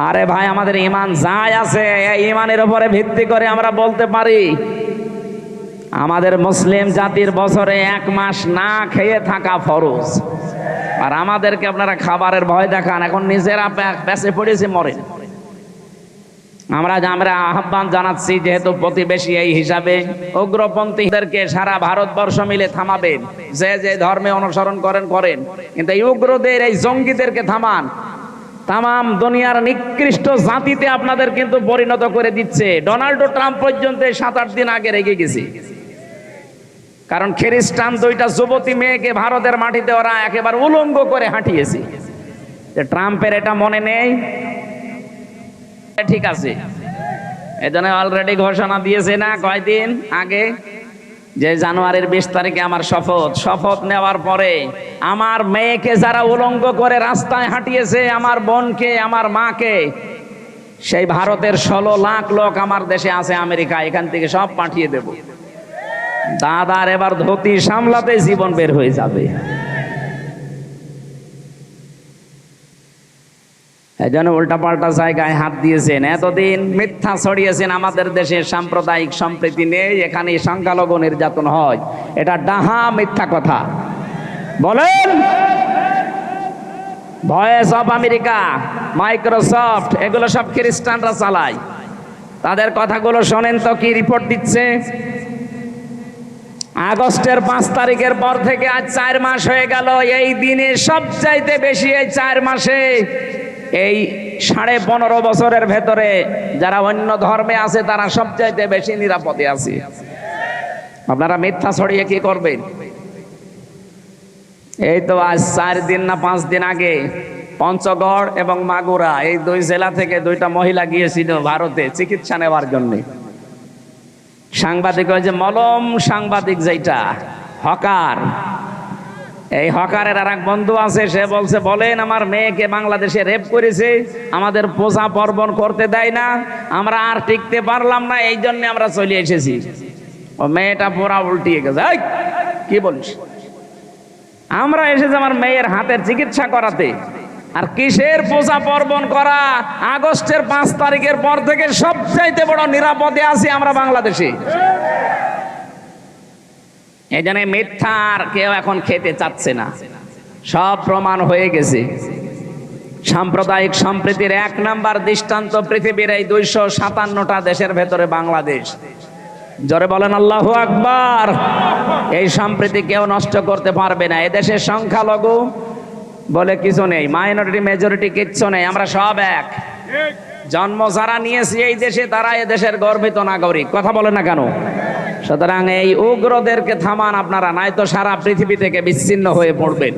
আরে ভাই, আমাদের ঈমান যাই আছে, এই ঈমানের উপরে ভিত্তি করে আমরা বলতে পারি আমাদের মুসলিম জাতির বছরে 1 মাস না খেয়ে থাকা ফরজ। আর আমাদেরকে আপনারা খাবারের ভয় দেখান, এখন নিজেরা পেছে পড়েছে মরে। আমরা আহ্বান জানাচ্ছি, যেহেতু প্রতিবেশী এই হিসাবে উগ্রপন্থীদেরকে সারা ভারতবর্ষ মিলে থামাবেন। যে যে ধর্মে অনুসরণ করেন, কিন্তু এই উগ্রদের, এই জঙ্গিদেরকে থামান। তাম দুনিয়ার নিকৃষ্ট জাতিতে আপনাদের কিন্তু পরিণত করে দিচ্ছে। ডোনাল্ড ট্রাম্প পর্যন্ত 7-8 দিন আগে রেগে গেছে, কারণ খ্রিস্টান 2টা যুবতী মেয়েকে ভারতের মাটিতে ওরা একেবারে উলঙ্গ করে হাঁটিয়েছে। ট্রাম্পের এটা মনে নেই, ঠিক আছে। এজন্য অলরেডি ঘোষণা দিয়েছে না কয়দিন আগে, যে জানুয়ারির 20 তারিখে আমার শপথ নেওয়ার পরে আমার মেয়েকে যারা উলঙ্গ করে রাস্তায় হাঁটিয়েছে, আমার বোনকে, আমার মাকে, সেই ভারতের 16 লাখ লোক আমার দেশে আছে আমেরিকা, এখান থেকে সব পাঠিয়ে দেব। দাদার এবার ধুতি সামলাতে জীবন বের হয়ে যাবে। এই জন্য উল্টাপাল্টা জায়গায় হাত দিয়েছেন, এতদিন মিথ্যা ছড়িয়েছেন আমাদের দেশে সাম্প্রদায়িক সম্প্রীতি নেই, এখানে সংখ্যালঘু নির্যাতন হয়। এটা ডাহা মিথ্যা কথা। বলেন, ভয়েস অফ আমেরিকা, মাইক্রোসফট, এগুলো সব খ্রিস্টানরা চালায়। তাদের কথাগুলো শোনেন তো কি রিপোর্ট দিচ্ছে। আগস্টের 5 তারিখের পর থেকে আজ 4 মাস হয়ে গেল। এই দিনে সবচাইতে বেশি, এই 4 মাসে, এই 15.5 বছরের ভেতরে যারা অন্য ধর্মে আছে তারা সবচাইতে বেশি নিরাপদে আছে। আপনারা মিথ্যা ছড়িয়ে কি করবেন? এই তো আজ 4 দিন না 5 দিন আগে পঞ্চগড় এবং মাগুরা, এই 2 জেলা থেকে 2টা মহিলা গিয়েছিল ভারতে চিকিৎসা নেওয়ার জন্য। সাংবাদিক, ওই যে মলম সাংবাদিক, যেটা হকার, এই হকারের আর এক বন্ধু আছে, সে বলছে, বলেন আমার মেয়েকে বাংলাদেশে রেপ করেছে, আমাদের পূজা পার্বণ করতে দেয় না, আমরা আর টিকতে পারলাম না, এই জন্য আমরা চলে এসেছি। ও মেয়েটা পুরা উল্টিয়ে গেছে। এই কি বলিস? আমরা এসেছি আমার মেয়ের হাতের চিকিৎসা করাতে, আর কিসের পূজা পার্বণ করা? আগস্টের 5 তারিখের পর থেকে সবচাইতে বড় নিরাপদে আছি আমরা বাংলাদেশে। এই জন্য মিথ্যার কেউ এখন খেতে চাচ্ছে না, সব প্রমাণ হয়ে গেছে। সাম্প্রদায়িক সম্প্রীতির 1 নাম্বার দৃষ্টান্ত পৃথিবীর এই 257টা দেশের ভেতরে বাংলাদেশ। জোরে বলেন আল্লাহু আকবার। এই সম্প্রীতি কেউ নষ্ট করতে পারবে না। এদেশের সংখ্যালঘু বলে কিছু নেই, মাইনরিটি মেজরিটি কিচ্ছু নেই, আমরা সব এক। জন্ম যারা নিয়েছি এই দেশে, তারা এদেশের গর্বিত নাগরিক। কথা বলে না কেন? সুতরাং এই উগ্রদেরকে থামান আপনারা, নাই তো সারা পৃথিবী থেকে বিচ্ছিন্ন হয়ে পড়বেন।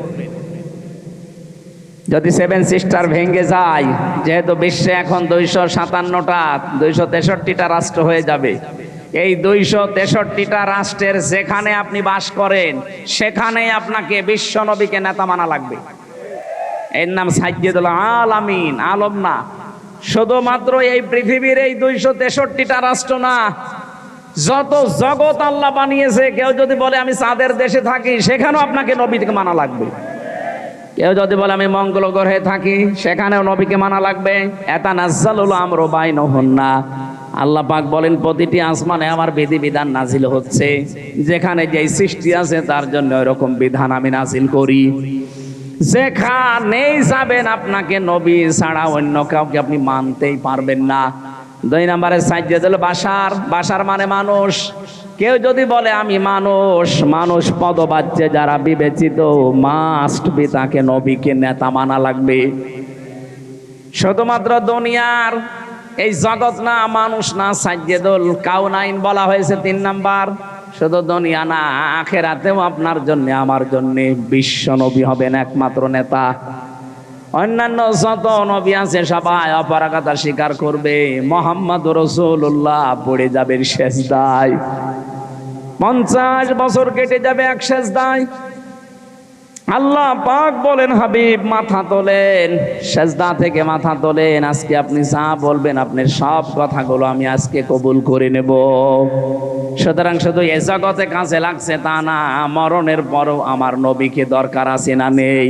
যদি 7 সিস্টার ভেঙে যায়, যেহেতু বিশ্বে এখন 257টা 263টা রাষ্ট্র হয়ে যাবে, এই 263টা রাষ্ট্রের যেখানে আপনি বাস করেন, সেখানে আপনাকে বিশ্ব নবীকে নেতা মানা লাগবে। এর নাম সাইয়্যিদুল আলামিন, আলম না। শুধুমাত্র এই পৃথিবীর এই 263টা রাষ্ট্র না, যত জগৎ আল্লাহ বানিয়েছে, কেউ যদি বলে আমি চাঁদের দেশে থাকি, সেখানেও আপনাকে নবীকে মানা লাগবে। কেউ যদি বলে আমি মঙ্গল গ্রহে থাকি, সেখানেও নবীকে মানা লাগবে। ইয়াতানাজ্জালুল আমরু বাইনাহুন্না, আল্লাহ পাক বলেন প্রতিটি আসমানে আমার বিধিবিধান নাজিল হচ্ছে, যেখানে যেই সৃষ্টি আছে তার জন্য এরকম বিধান আমি নাজিল করি। যেখানেই যাবেন আপনাকে নবী ছাড়া অন্য কাউকে আপনি মানতেই পারবেন না। 2 নম্বরে সাজ্জাদ হলো বাশার, বাশার মানে মানুষ। কেউ যদি বলে আমি মানুষ, মানুষ পদবাচ্যে যারা বিবেচিত, মাস্ট বি তাকে নবীকে নেতা মানা লাগবে। শুধুমাত্র দুনিয়ার এই জগৎ না, মানুষ না, সাজ্জাদুল কাউনাইন বলা হয়েছে 3 নাম্বার। শুধু দুনিয়া না, আখিরাতেও আপনার জন্য আমার জন্য বিশ্ব নবী হবেন একমাত্র নেতা। অন্যান্য যত নবী আছে সবাই অপারগতা স্বীকার করবে, মুহাম্মদুর রাসূলুল্লাহ পড়ে যাবে সেজদায়। 50 বছর কেটে যাবে এক সেজদায়। আল্লাহ পাক বলেন হাবিব মাথা তোলেন, সেজদা থেকে মাথা তোলেন। আজকে আপনি যা বলবেন আপনার সব কথাগুলো আমি আজকে কবুল করে নেব। সুতরাং শুধু এ জগতে কাজে লাগছে তা না, মরণের পরও আমার নবীকে দরকার আছে না নেই?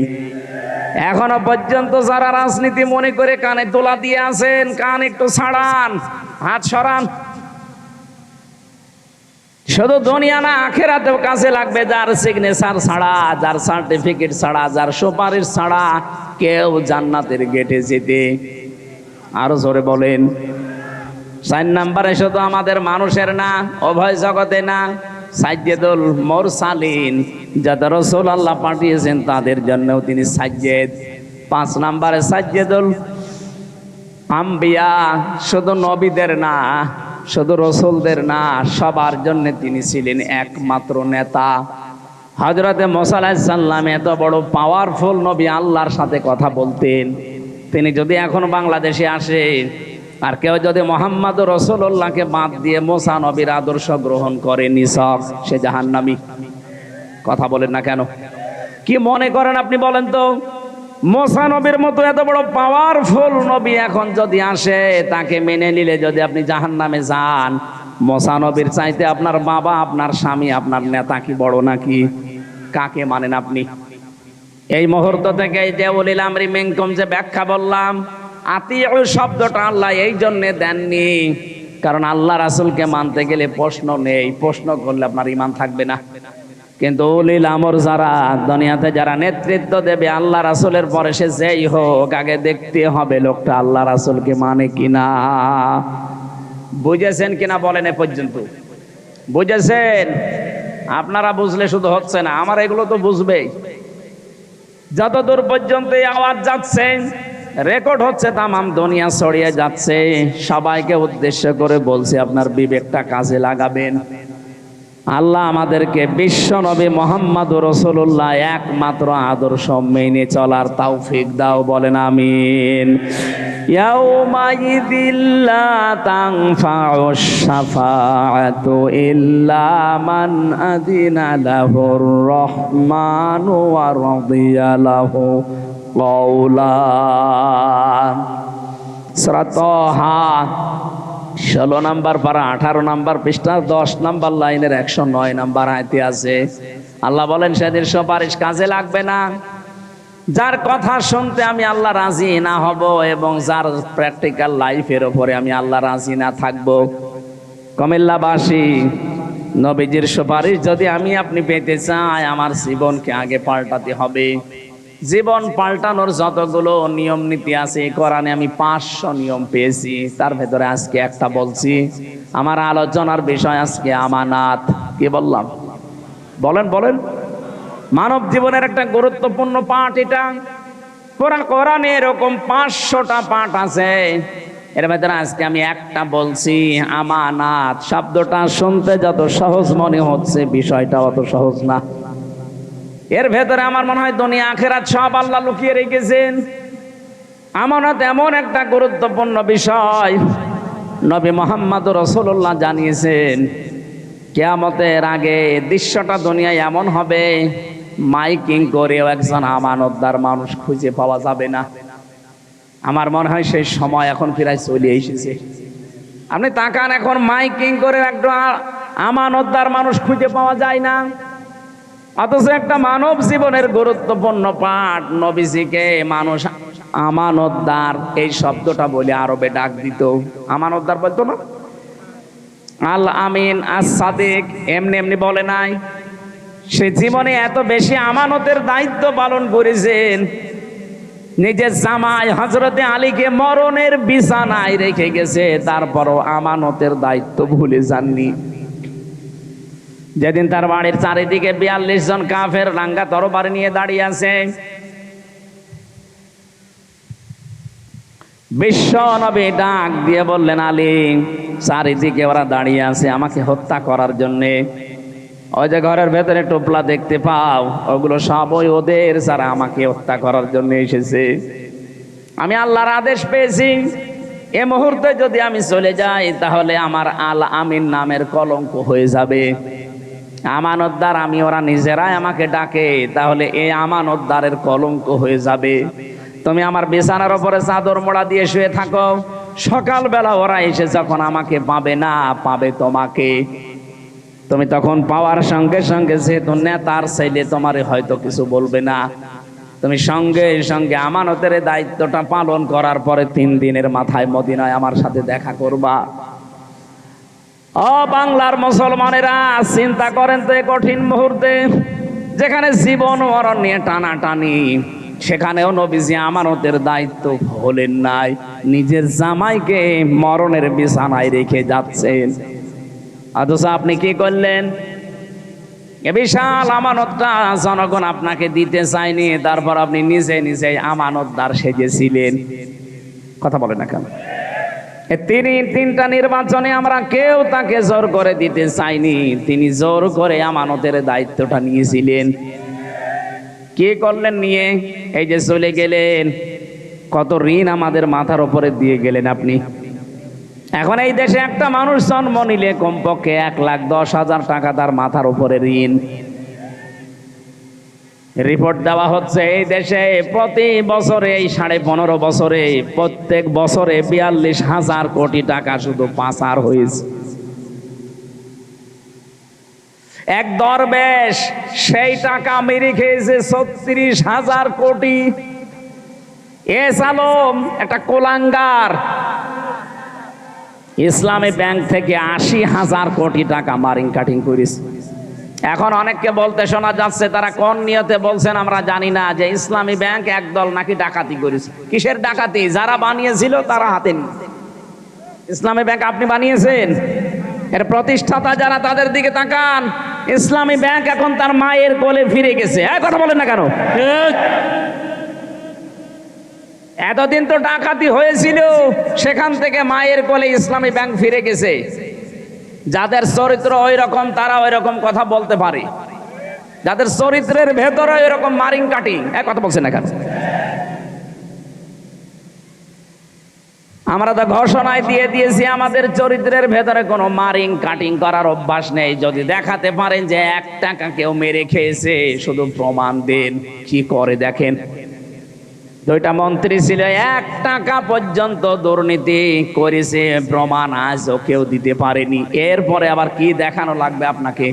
এখনো পর্যন্ত যারা রাজনীতি মনে করে কানে তোলা দিয়ে আছেন, কান একটু ছাড়ান, হাত সরান। শুধু দুনিয়া না, আখিরাতেও কাজে লাগবে। যার সিগনেচার ছাড়া, যার সার্টিফিকেট ছাড়া, যার সুপারিশ ছাড়া কেউ জান্নাতের গেটে যেতে, আরো জোরে বলেন। 4 নম্বরে শুধু আমাদের মানুষের না, উভয় জগতে না, সাজ্জাদুল মুরসালিন যাদের রাসূল আল্লাহ পাঠিয়েছেন তাদের জন্যও তিনি সাজ্জাদ। 5 নম্বরে সাজ্জাদুল আম্বিয়া, শুধু নবীদের না, শুধু রসুলদের না, সবার জন্য তিনি ছিলেন একমাত্র নেতা। হযরতে মুসা আলাইহিস সালাম এত বড় পাওয়ারফুল নবী, আল্লাহর সাথে কথা বলতেন। তিনি যদি এখন বাংলাদেশে আসে আর কেউ যদি মুহাম্মদুর রাসূলুল্লাহকে বাদ দিয়ে মুসা নবীর আদর্শ গ্রহণ করে, নিছক সে জাহান্নামী। কথা বলেন না কেন? কি মনে করেন আপনি বলেন তো? মুসা নবীর মতো এত বড় পাওয়ারফুল নবী এখন যদি আসে, তাকে মেনে নিলে যদি আপনি জাহান্নামে যান, মুসা নবীর চাইতে আপনার বাবা, আপনার স্বামী, আপনার নেতা কি বড় নাকি? কাকে মানেন আপনি? এই মুহূর্ত থেকে এই যে উলিল আমরি মিনকুম যে ব্যাখ্যা বললাম, আতিউ শব্দটা আল্লাহ এই জন্য দেননি কারণ আল্লাহ রাসূলকে মানতে গেলে প্রশ্ন নেই, প্রশ্ন করলে আপনার ঈমান থাকবে না। কিন্তু উলিল আমর যারা দুনিয়াতে যারা নেতৃত্ব দেবে আল্লাহ রাসূলের পরে, সে যেই হোক, আগে দেখতে হবে লোকটা আল্লাহ রাসূলকে মানে কিনা। বুঝেছেন কিনা বলেন এ পর্যন্ত? বুঝেছেন? আপনারা বুঝলে শুধু হচ্ছে না, আমার এগুলো তো বুঝবেই। যতদূর পর্যন্ত এই আওয়াজ যাচ্ছে, রেকর্ড হচ্ছে, তামাম দুনিয়া ছড়িয়ে যাচ্ছে, সবাইকে উদ্দেশ্য করে বলছি আপনার বিবেকটা কাজে লাগাবেন। আল্লাহ আমাদেরকে বিশ্ব নবী মুহাম্মদুর রাসূলুল্লাহ একমাত্র আদর্শ মেনে চলার তৌফিক দাও, বলেন আমিন। ইয়াউমাইযিল লা তানফাউশ শাফাআতু ইল্লা মান আযিনা লাহুর রাহমানু ওয়া রাদিয়া লাহু কাওলা। সূরা তাহা 16 নম্বর পারা 18 নম্বর পৃষ্ঠা 10 নম্বর লাইনের 109 নম্বর আয়াতে আছে। আল্লাহ বলেন সেদিন সুপারিশ কাজে লাগবে না। যার কথা শুনতে আমি আল্লাহ রাজি না হব এবং যার প্র্যাকটিক্যাল লাইফের উপরে আমি আল্লাহ রাজি না থাকব। কুমিল্লাবাসী, নবীজির সুপারিশ যদি আমি আপনি পেতে চাই, আমার জীবনকে আগে পাল্টাতে হবে। জীবন পাল্টানোর যতগুলো নিয়ম নীতি আছে কোরআনে আমি 500 নিয়ম পেয়েছি, তার ভেতরে আজকে একটা বলছি। আমার আলোচনার বিষয় আজকে আমানাত। কি বললাম? বলেন বলেন। মানব জীবনের একটা গুরুত্বপূর্ণ পাঠ এটা। কোরআনে এরকম 500টা পাঠ আছে, এর ভেতরে আজকে আমি একটা বলছি, আমানাত। শব্দটা শুনতে যত সহজ মনে হচ্ছে, বিষয়টা অত সহজ না। এর ভেতরে আমার মনে হয় দুনিয়া আখিরাত সব আল্লাহ লুকিয়ে রেখেছেন। আমানত এমন একটা গুরুত্বপূর্ণ বিষয়, নবী মুহাম্মদুর রাসূলুল্লাহ জানিয়েছেন কিয়ামতের আগে দৃশ্যটা দুনিয়ায় এমন হবে, মাইকিং করেও একজন আমানতদার মানুষ খুঁজে পাওয়া যাবে না। আমার মনে হয় সেই সময় এখন প্রায় চলে এসেছে। আপনি তাকান, এখন মাইকিং করে একটা আমানতদার মানুষ খুঁজে পাওয়া যায় না। অথচ একটা মানব জীবনের গুরুত্বপূর্ণ পাঠ, নবীজিকে মানুষ আমানতদার এই শব্দটা বলে আরবে ডাক দিত। আমানতদার বলতো না, আল আমিন, আস সাদিক, এমনি এমনি বলে নাই। সে জীবনে এত বেশি আমানতের দায়িত্ব পালন করেছেন, নিজের জামাই হযরতে আলীকে মরণের বিছানায় রেখে গেছে, তারপরও আমানতের দায়িত্ব ভুলে যাননি। যেদিন তার বাড়ির চারিদিকে ৪২ জন কাফের রাঙ্গা তরবারি নিয়ে দাঁড়িয়ে আছে, বিশ্ব নবী ডাক দিয়ে বললেন, আলী, চারিদিকে ওরা দাঁড়িয়ে আছে আমাকে হত্যা করার জন্যে। ওই যে ঘরের ভেতরে টোপলা দেখতে পাও, ওগুলো সবই ওদের, যারা আমাকে হত্যা করার জন্য এসেছে। আমি আল্লাহর আদেশ পেয়েছি, এ মুহূর্তে যদি আমি চলে যাই তাহলে আমার আল আমিন নামের কলঙ্ক হয়ে যাবে। আমানতদার আমি, ওরা নিজেরাই আমাকে ডাকে, তাহলে এই আমানতদারের কলঙ্ক হয়ে যাবে। তুমি আমার বিছানার উপরে চাদর মোড়া দিয়ে শুয়ে থাকো, সকালবেলা ওরা এসে যখন আমাকে পাবে না, পাবে তোমাকে। তুমি তখন পাওয়ার সঙ্গে সঙ্গে, যেহেতু নেতার ছেলে, তোমারে হয়তো কিছু বলবে না, তুমি সঙ্গে সঙ্গে আমানতের দায়িত্বটা পালন করার পরে ৩ দিনের মাথায় মদিনায় আমার সাথে দেখা করবা। ও বাংলার মুসলমানেরা, চিন্তা করেন তো, এই কঠিন মুহূর্তে যেখানে জীবন মরণ নিয়ে টানাটানি, সেখানেও নবীজি আমানতের দায়িত্ব হলেন নাই, নিজের জামাইকে মরণের বিছানায় রেখে যাচ্ছেন। অথচ আপনি কি করলেন? এ বিশাল আমানতটা জনগণ আপনাকে দিতে চায়নি, তারপর আপনি নিজে নিজে আমানতদার সেজেছিলেন। কথা বলে না কেন? তিনটা নির্বাচনে আমরা কেউ তাকে জোর করে দিতে চাইনি, তিনি জোর করে আমানতের দায়িত্বটা নিয়েছিলেন। কি করলেন নিয়ে? এই যে চলে গেলেন, কত ঋণ আমাদের মাথার উপরে দিয়ে গেলেন আপনি। এখন এই দেশে একটা মানুষ জন্ম নিলে কমপক্ষে ১,১০,০০০ টাকা তার মাথার উপরে ঋণ। রিপোর্ট দেওয়া হচ্ছে এই দেশে প্রতি বছরে, এই ১৫.৫ বছরে, প্রত্যেক বছরে ৪২,০০০ কোটি টাকা শুধু পাচার হয়েছে। এক দরবেশ সেই টাকা মেরে খেয়েছে ৩৬,০০০ কোটি। এস আলম একটা কোলাঙ্গার ইসলামী ব্যাংক থেকে ৮০,০০০ কোটি টাকা মারিং কাটিং করেছে। এখন অনেককে বলতে শোনা যাচ্ছে, তারা কোন নিয়তে বলছেন আমরা জানি না, যে ইসলামী ব্যাংক একদল নাকি ডাকাতি করেছে। কিসের ডাকাতি? যারা বানিয়েছিল তারা হাতে নিয়ে। ইসলামী ব্যাংক আপনি বানিয়েছেন, এর প্রতিষ্ঠাতা যারা, তাদের দিকে তাকান। ইসলামী ব্যাংক এখন তার মায়ের কোলে ফিরে গেছে। কথা বলেন না কেন? এতদিন তো ডাকাতি হয়েছিল, সেখান থেকে মায়ের কোলে ইসলামী ব্যাংক ফিরে গেছে। যাদের চরিত্র ওই রকম, তারা ওই রকম কথা বলতে পারে। যাদের চরিত্রের ভেতরে ওই রকম মারিং কাটিং, কথা বলছেন না কেন? আমরা তো ঘোষণায় দিয়ে দিয়েছি, আমাদের চরিত্রের ভেতরে কোনো মারিং কাটিং করার অভ্যাস নেই। যদি দেখাতে পারেন যে ১ টাকা কেউ মেরে খেয়েছে, শুধু প্রমাণ দেন। কি করে দেখেন। 2টা মন্ত্রী ছিল, ১ টাকা পর্যন্ত দুর্নীতি করেছে, প্রমাণ আজও কেউ দিতে পারেনি। এরপরে আবার কি দেখানো লাগবে আপনাকে?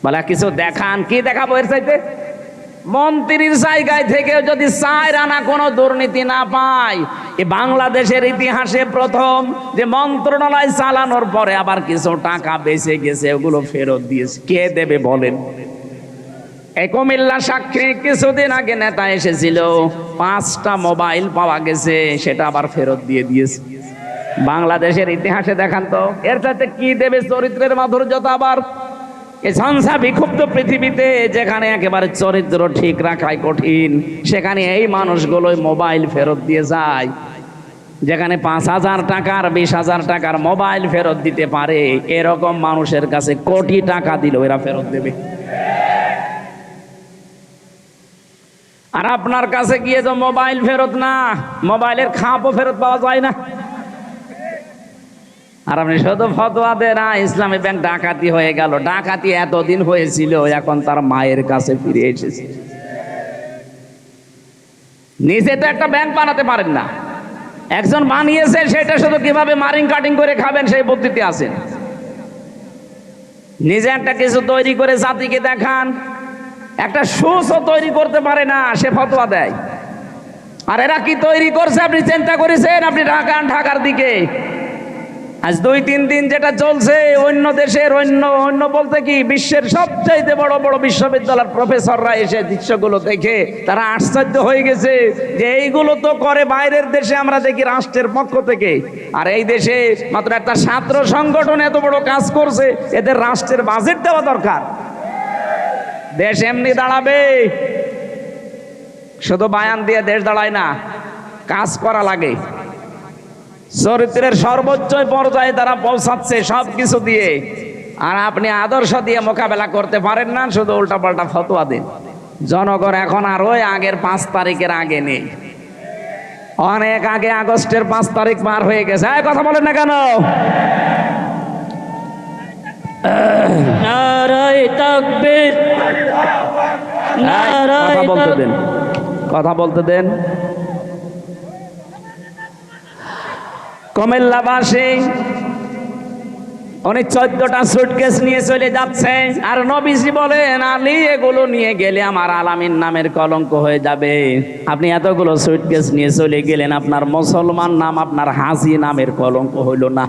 বলে কিছু দেখান। কি দেখাবো এর চাইতে? মন্ত্রীর জায়গায় থেকে যদি ৪ আনা কোনো দুর্নীতি না পায়, এ বাংলাদেশের ইতিহাসে প্রথম যে মন্ত্রণালয় চালানোর পরে আবার কিছু টাকা বেঁচে গেছে, ওগুলো ফেরত দিয়েছে। কে দেবে বলেন? এই কুমিল্লা সাক্ষী কিছুদিন আগে নেতা এসেছিল, 5টা মোবাইল পাওয়া গেছে, সেটা আবার ফেরত দিয়ে দিয়েছে। বাংলাদেশের ইতিহাসে দেখান তো, এর সাথে কি দেবে চরিত্রের মাধুর্যতা? আবার এই ঝঞ্ঝা বিক্ষুব্ধ পৃথিবীতে, যেখানে একেবারে চরিত্র ঠিক রাখাই কঠিন, সেখানে এই মানুষগুলোই মোবাইল ফেরত দিয়ে যায়। যেখানে ৫,০০০ টাকার ২০,০০০ টাকার মোবাইল ফেরত দিতে পারে, এরকম মানুষের কাছে কোটি টাকা দিলেও এরা ফেরত দেবে। আর আপনার কাছে গিয়ে তো মোবাইল ফেরত না, মোবাইলের খাপও ফেরত পাওয়া যায় না। আর আপনি শুধু ফতোয়া দেন, না ইসলামী ব্যাংক ডাকাতি হয়ে গেল। ডাকাতি এতদিন হয়েছিল, এখন তার মায়ের কাছে ফিরে এসেছে। নিজে তো একটা ব্যাংক বানাতে পারেন না, একজন বানিয়েছে, সেটা শুধু কিভাবে মারিং কাটিং করে খাবেন সেই পদ্ধতি আছেন। নিজে একটা কিছু তৈরি করে জাতিকে দেখান। একটা সুসও তৈরি করতে পারে না, সে ফতোয়া দেয়। আর এরা কি তৈরি করছে আপনি চিন্তা করেছেন? আপনি ঢাকার দিকে আজ 2-3 দিন যেটা চলছে অন্য দেশের অন্য বলতে কি বিশ্বের সবচাইতে বড় বড় বিশ্ববিদ্যালয়ের প্রফেসররা এসে দৃশ্যগুলো দেখে তারা আশ্চর্য হয়ে গেছে যে এইগুলো তো করে বাইরের দেশে আমরা দেখি রাষ্ট্রের পক্ষ থেকে, আর এই দেশে মাত্র একটা ছাত্র সংগঠন এত বড় কাজ করছে, এদের রাষ্ট্রের বাজেট দেওয়া দরকার। দেশ এমনি দাঁড়াবে, শুধু বায়ান দিয়ে দেশ দাঁড়ায় না, কাজ করা লাগে। চরিত্রের সর্বোচ্চ পর্যায়ে তারা পৌঁছাচ্ছে সবকিছু দিয়ে, আর আপনি আদর্শ দিয়ে মোকাবেলা করতে পারেন না, শুধু উল্টাপাল্টা ফতোয়া দেন। জনগণ এখন আর ওই আগের 5 তারিখের আগে নেই, অনেক আগে আগস্টের 5 তারিখ পার হয়ে গেছে। কথা বলেন না কেন? নারায়ে তাকবীর, নারায়ে কথা বলতে দেন, কথা বলতে দেন। কুমিল্লাবাসী উনি 14টা সুটকেস নিয়ে চলে যাচ্ছে, আর নবীজি বলেন আলী এগুলো নিয়ে গেলে আমার আলামিন নামের কলঙ্ক হয়ে যাবে। আপনি এতগুলো সুটকেস নিয়ে চলে গেলেন, আপনার মুসলমান নাম আপনার হাজি নামের কলঙ্ক হইল না?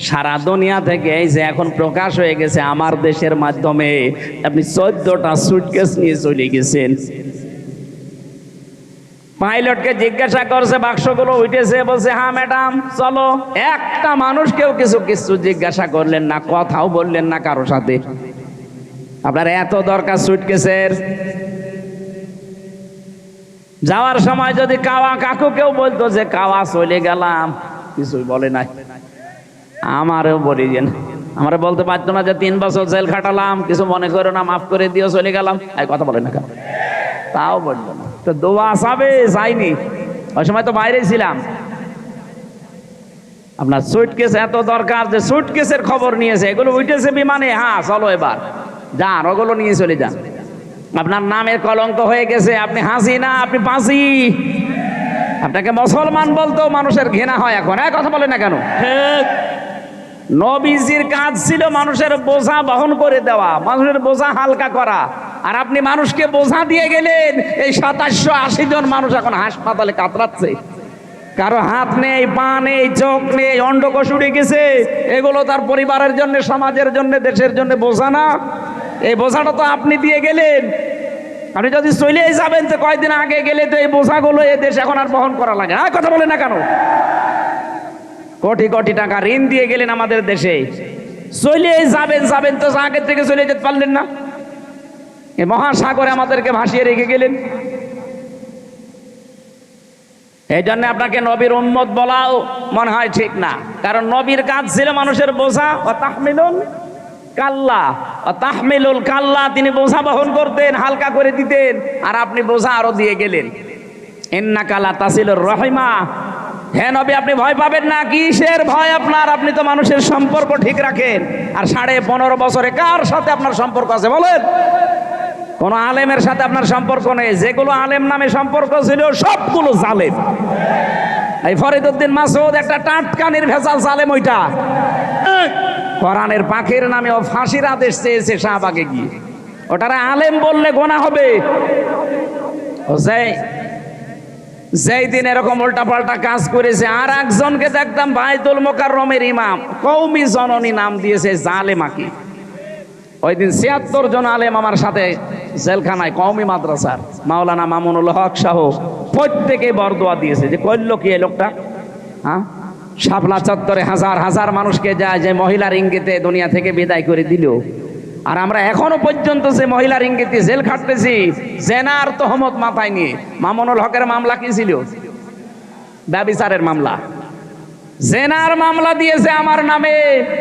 সারা দুনিয়া থেকে এই যে এখন প্রকাশ হয়ে গেছে আমার দেশের মাধ্যমে, আপনি 14টা সুটকেস নিয়ে চলে গেছেন। পাইলটকে জিজ্ঞাসা করছে বাক্সগুলো উঠেছে, বলছে হ্যাঁ ম্যাডাম চলো। একটা মানুষকেও কিছু জিজ্ঞাসা করলেন না, কথাও বললেন না কারোর সাথে। আপনার এত দরকার সুটকেসের? যাওয়ার সময় যদি কাওয়া কাকু কেউ বলতো যে কাওয়া চলে গেলাম, কিছুই বলে নাই। আমারও বলি যে আমার বলতে পারতো না যে 3 বছর জেল খাটালাম, কিছু মনে করো না, মাফ করে দিও, চলে গেলাম। এই কথা বলে না কেন? তাও বললো না। তো দোয়া চাবে যাইনি, ওই সময় তো বাইরে ছিলাম। আপনার সুটকেস এত দরকার যে সুটকেসের খবর নিয়েছে, এগুলো উঠেছে বিমানে, হ্যাঁ চলো এবার যান, ওগুলো নিয়ে চলে যান। আপনার নামের কলঙ্ক হয়ে গেছে, আপনি হাসি না, আপনি পাঁচি। আপনাকে মুসলমান বলতেও মানুষের ঘৃণা হয় এখন। কথা বলে না কেন? নবীজির কাজ ছিল মানুষের বোঝা বহন করে দেওয়া, মানুষের বোঝা হালকা করা, আর আপনি মানুষকে বোঝা দিয়ে গেলেন। এই 2780 জন মানুষ এখন হাসপাতালে কাতরাচ্ছে, কারো হাত নেই, পা নেই, চোখ নেই, অন্ডকোষ উড়ে গেছে। এগুলো তার পরিবারের জন্য, সমাজের জন্য, দেশের জন্য বোঝা না? এই বোঝাটা তো আপনি দিয়ে গেলেন। আপনি যদি চলেই যাবেন তো কয়েকদিন আগে গেলে তো এই বোঝাগুলো এ দেশ এখন আর বহন করা লাগে না। কথা বলে না কেন? কোটি কোটি টাকা ঋণ দিয়ে গেলেন আমাদের দেশে, চলেই যাবেন তো আগের থেকে চলে যেতে পারলেন না? এই মহাসাগরে আমাদেরকে ভাসিয়ে রেখে গেলেন। এই জন্য আপনাকে নবীর উম্মত বলাও মনে হয় ঠিক না, কারণ নবীর কাজ ছিল মানুষের বোঝা ও তাহমিলুল কাল্লা ও তাহমিলুল কাল্লা, তিনি বোঝা বহন করতেন, হালকা করে দিতেন, আর আপনি বোঝা আরো দিয়ে গেলেন। ইন্নাকা লা তাসিলুর রহিমা, হে নবী আপনি ভয় পাবেন না। কিসের ভয় আপনার? আপনি তো মানুষের সম্পর্ক ঠিক রাখেন। আর 15.5 বছরে কার সাথে আপনার সম্পর্ক আছে বলেন? কোন আলেমের সাথে আপনার সম্পর্ক নেই। যেগুলো আলেম নামে সম্পর্ক ছিল সবগুলো জালেম। এই ফরিদউদ্দিন মাসউদ একটা টাটকা নির্ভেজাল জালেম। ওইটা কোরআনের পাখির নামে ও ফাঁসির আদেশ চেয়েছে শাহবাগে গিয়ে, ওটারে আলেম বললে গোনা হবে। যেই দিন এরকম উল্টাপাল্টা কাজ করেছে, আর একজনকে দেখতাম বাইতুল মোকাররমের ইমাম, কওমি জননী নাম দিয়েছে জালেমাকে। ওই দিন 76 জন আলেম আমার সাথে জেলখানায়, কওমি মাদ্রাসার মাওলানা মামুনুল হক সহ প্রত্যেকে বরদোয়া দিয়েছে যে করলো কি এই লোকটা। হ্যাঁ, শাপলা চত্বরে হাজার হাজার মানুষকে যায় যে মহিলার ইঙ্গিতে দুনিয়া থেকে বিদায় করে দিল, আর আমরা এখনো পর্যন্ত যে মহিলার ইঙ্গিতে জেল খাটতেছি জেনার তহমত মাথায় নিয়ে। মামুনুল হকের মামলা কি ছিল? ব্যভিচারের মামলা। জেনার মামলা দিয়েছে আমার নামে,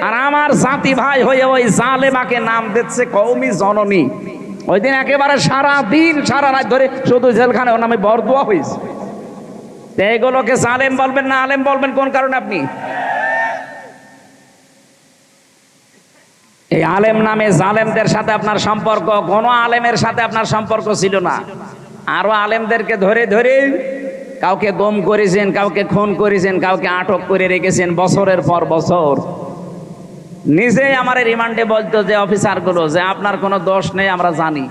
আর আমার জাতি ভাই হয়ে ওই জালেমাকে নাম দিচ্ছে কওমি জননী। ওই দিন একেবারে সারা দিন সারা রাত ধরে শুধু জেলখানে ওর নামে বরদোয়া হয়েছে। এগুলোকে জালেম বলবেন না আলেম বলবেন কোন কারণে আপনি? এই আলেম নামে জালেমদের সাথে আপনার সম্পর্ক, কোন আলেমের সাথে আপনার সম্পর্ক ছিল না। আরো আলেমদেরকে ধরে ধরে কাউকে গুম করেছেন, কাউকে খুন করেছেন, কাউকে আটক করে রেখেছেন বছরের পর বছর। নিজেই আমার রিমান্ডে বলতো যে অফিসারগুলো যে আপনার কোনো দোষ নেই, আমরা জানি,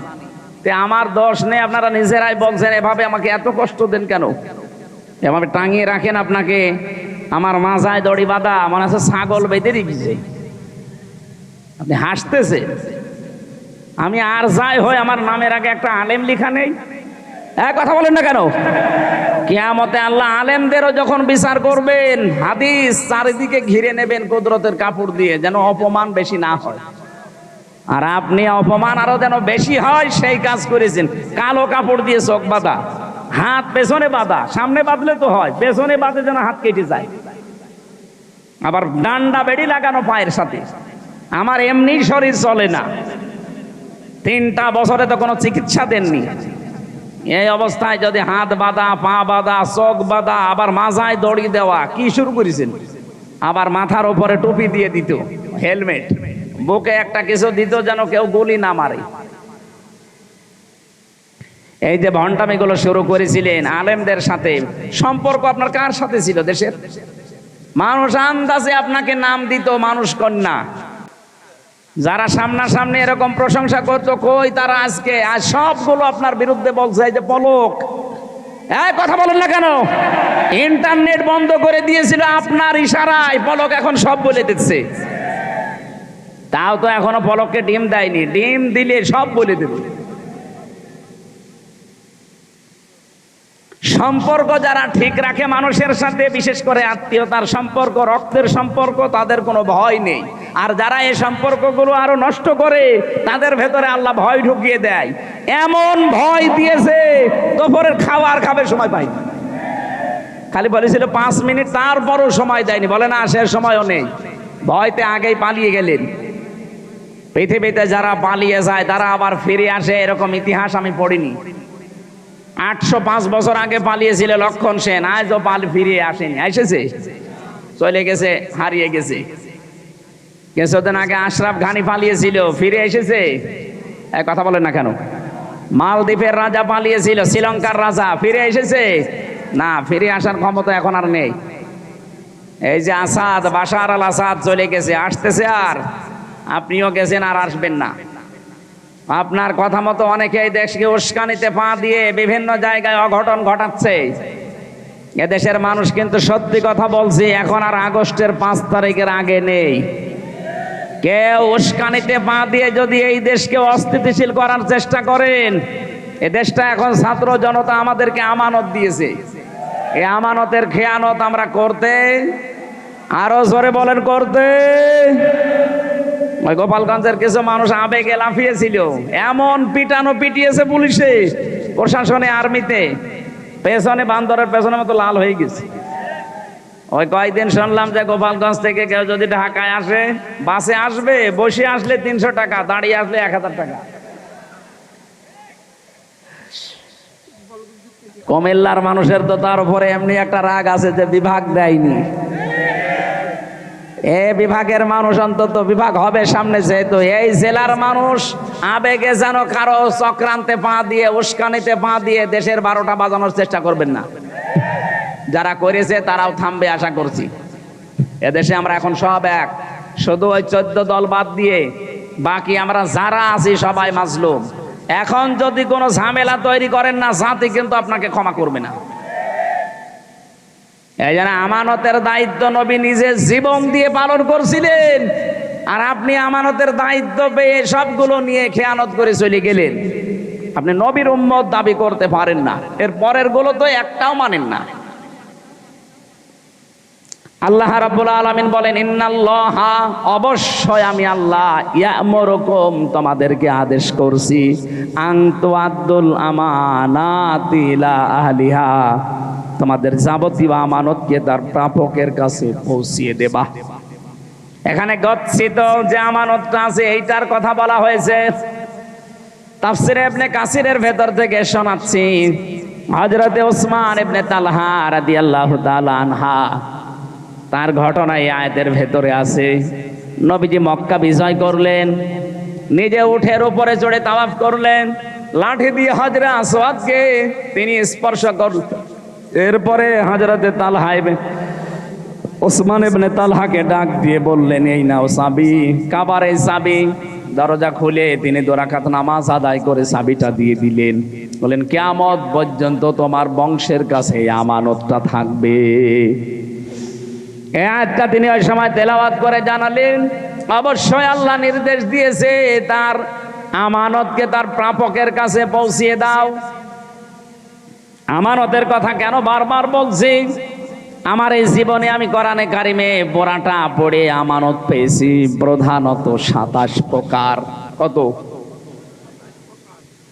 তে আমার দোষ নেই, আপনারা নিজেরাই বলছেন, এভাবে আমাকে এত কষ্ট দেন কেন? এভাবে টাঙিয়ে রাখেন আপনাকে, আমার মাজায় দড়ি বাঁধা, মনে হচ্ছে ছাগল বেঁধে রেখেছে। আপনি হাসতেছে। আমি আর যাই হয় আমার নামের আগে একটা আলেম লিখা নেই। কথা বলেন না কেন? কিয়ামতে আল্লাহ আলেমদেরও যখন বিচার করবেন, হাদিস চারিদিকে ঘিরে নেবেন কুদরতের কাপড় দিয়ে, যেন অপমান বেশি না হয়। আর আপনি অপমান আরো যেন বেশি হয় সেই কাজ করেছেন। কালো কাপড় দিয়ে চোখ বাঁধা, হাত পেছনে বাঁধা, সামনে বাঁধলে তো হয়, পেছনে বাঁধে যেন হাত কেটে যায়। আবার ডান্ডা বেড়ি লাগানো পায়ের সাথে। আমার এমনি শরীর চলে না, 3টা বছরে তো কোনো চিকিৎসা দেননি। এই অবস্থায় যদি হাত বাঁধা, পা বাঁধা, চোখ বাঁধা, আবার মাজায় দড়ি দেওয়া, কি শুরু করেছেন? আবার মাথার উপরে টুপি দিয়ে দিত, হেলমেট, বুকে একটা কিছু দিত যেন কেউ গুলি না মারে। এই যে ভণ্ডামিগুলো শুরু করেছিলেন আলেমদের সাথে, সম্পর্ক আপনার কার সাথে ছিল? দেশের মানুষ আন্দাজে আপনাকে নাম দিত মানুষ কন্যা। যারা সামনাসামনি এরকম প্রশংসা করতো, কই তারা আজকে? আজ সবগুলো আপনার বিরুদ্ধে বলছে। এই যে পলক, কথা বলেন না কেন? ইন্টারনেট বন্ধ করে দিয়েছিল আপনার ইশারায়, পলক এখন সব বলে দিচ্ছে। তাও তো এখনো পলককে ডিম দেয়নি, ডিম দিলে সব বলে দেবে। সম্পর্ক যারা ঠিক রাখে মানুষের সাথে, বিশেষ করে আত্মীয়তার সম্পর্ক, রক্তের সম্পর্ক, তাদের কোনো ভয় নেই। আর যারা এই সম্পর্কগুলো আরো নষ্ট করে, তাদের ভেতরে আল্লাহ ভয় ঢুকিয়ে দেয়। এমন ভয় দিয়েছে দুপুরের খাবার খাবে সময় পাই, খালি বলেছিল 5 মিনিট, তারপরও সময় দেয়নি। বলে না সে সময়ও নেই, ভয়তে আগেই পালিয়ে গেলেন। পৃথিবীতে যারা পালিয়ে যায় তারা আবার ফিরে আসে, এরকম ইতিহাস আমি পড়িনি। 805 বছর আগে পালিয়েছিল লক্ষণ সেন, আজও ফিরে আসেনি। এসেছে, চলে গেছে, হারিয়ে গেছে। কিছুদিন আগে আশরাফ ঘানি পালিয়েছিল, ফিরে এসেছে। কথা বলেন না কেন? মালদ্বীপের রাজা পালিয়েছিল, শ্রীলঙ্কার রাজা, ফিরে এসেছে? না, ফিরে আসার ক্ষমতা এখন আর নেই। এই যে আসাদ, বাশার আল আসাদ চলে গেছে, আসতেছে আর, আপনিও গেছেন আর আসবেন না। আপনার কথা মতো অনেকে এই দেশকে উস্কানিতে পা দিয়ে বিভিন্ন জায়গায় অঘটন ঘটাচ্ছে। এদেশের মানুষ কিন্তু সত্যি কথা বলছি, এখন আর আগস্টের 5 তারিখের আগে নেই। কেউ উস্কানিতে পা দিয়ে যদি এই দেশকে অস্থিতিশীল করার চেষ্টা করেন, এ দেশটা এখন ছাত্র জনতা আমাদেরকে আমানত দিয়েছে। এই আমানতের খেয়ানত আমরা করতে, আরো জোরে বলেন করতে। ওই গোপালগঞ্জের কিছু মানুষ আবেগে লাফিয়েছিল, এমন পিটানো পিটিয়েছে পুলিশে, প্রশাসনে, আর্মিতে, পেছনে বান্দরের পেছনের মতো লাল হয়ে গেছে। ওই কয়েকদিন শুনলাম যে গোপালগঞ্জ থেকে কেউ যদি ঢাকায় আসে, বাসে আসবে, বসে আসলে 300 টাকা, দাঁড়িয়ে আসলে 1000 টাকা। কুমিল্লার মানুষের তো তার উপরে এমনি একটা রাগ আছে যে বিভাগ দেয়নি। এ বিভাগের মানুষ অন্তত বিভাগ হবে সামনে, যেহেতু এই জেলার মানুষ আবেগে যেন কারো চক্রান্তে পা দিয়ে, উস্কানিতে পা দিয়ে দেশের 12টা বাজানোর চেষ্টা করবেন না। যারা করেছে তারাও থামবে আশা করছি। এদেশে আমরা এখন সব এক, শুধু ওই 14 দল বাদ দিয়ে বাকি আমরা যারা আছি সবাই মাজলুম। এখন যদি কোনো ঝামেলা তৈরি করেন না, জাতি কিন্তু আপনাকে ক্ষমা করবে না। এই জন্য আমানতের দায়িত্ব নবী নিজে জীবন দিয়ে পালন করছিলেন, আর আপনি আমানতের দায়িত্ব পেয়ে সবগুলো নিয়ে খেয়ানত করে চলে গেলেন। আপনি নবীর উম্মত দাবি করতে পারেন না, এর পরের গুলো তো একটাও মানেন না। আল্লাহ রাব্বুল আলামিন বলেন, ইন্নাল্লাহা, অবশ্যই আমি আল্লাহ, ইয়া'মুরুকুম, তোমাদেরকে আদেশ করছি, আন তুআদ্দুল আমানাতি ইলা আহলিহা, তোমাদের যাবতীয় আমানতকে তার প্রাপকের কাছে পৌঁছিয়ে দেবা। এখানে গচ্ছিত যে আমানতটা আছে এইটার কথা বলা হয়েছে। তাফসীরে ইবনে কাসিরের ভেতর থেকে শোনাচ্ছি, হযরতে ওসমান ইবনে তালহা রাদিয়াল্লাহু তাআলা আনহা, তার ঘটনা এই আয়াতের ভেতরে আছে। নবীজি মক্কা বিজয় করলেন, নিজে উঠের উপরে চড়ে তাওয়াফ করলেন, লাঠি দিয়ে হাজরা আসওয়াদকে তিনি স্পর্শ করলেন। এরপরে হযরতে তালহা ওসমান ইবনে তালহাকে ডাক দিয়ে বললেন, এই নাও চাবি, কাবার এই চাবি। দরজা খুলে তিনি 2 রাকাত নামাজ আদায় করে চাবিটা দিয়ে দিলেন। বলেন, কিয়ামত পর্যন্ত তোমার বংশের কাছে এই আমানতটা থাকবে। এই আয়াতটা তিনি ওই সময় তেলাওয়াত করে জানালেন, অবশ্যই আল্লাহ নির্দেশ দিয়েছে তার আমানতকে তার প্রাপকের কাছে পৌঁছিয়ে দাও। আমানতের কথা কেন বারবার বলছি? আমার এই জীবনে আমি কোরআনে কারিমে পড়াটা পড়ে আমানত পেয়েছি প্রধানত 27 প্রকার। কত?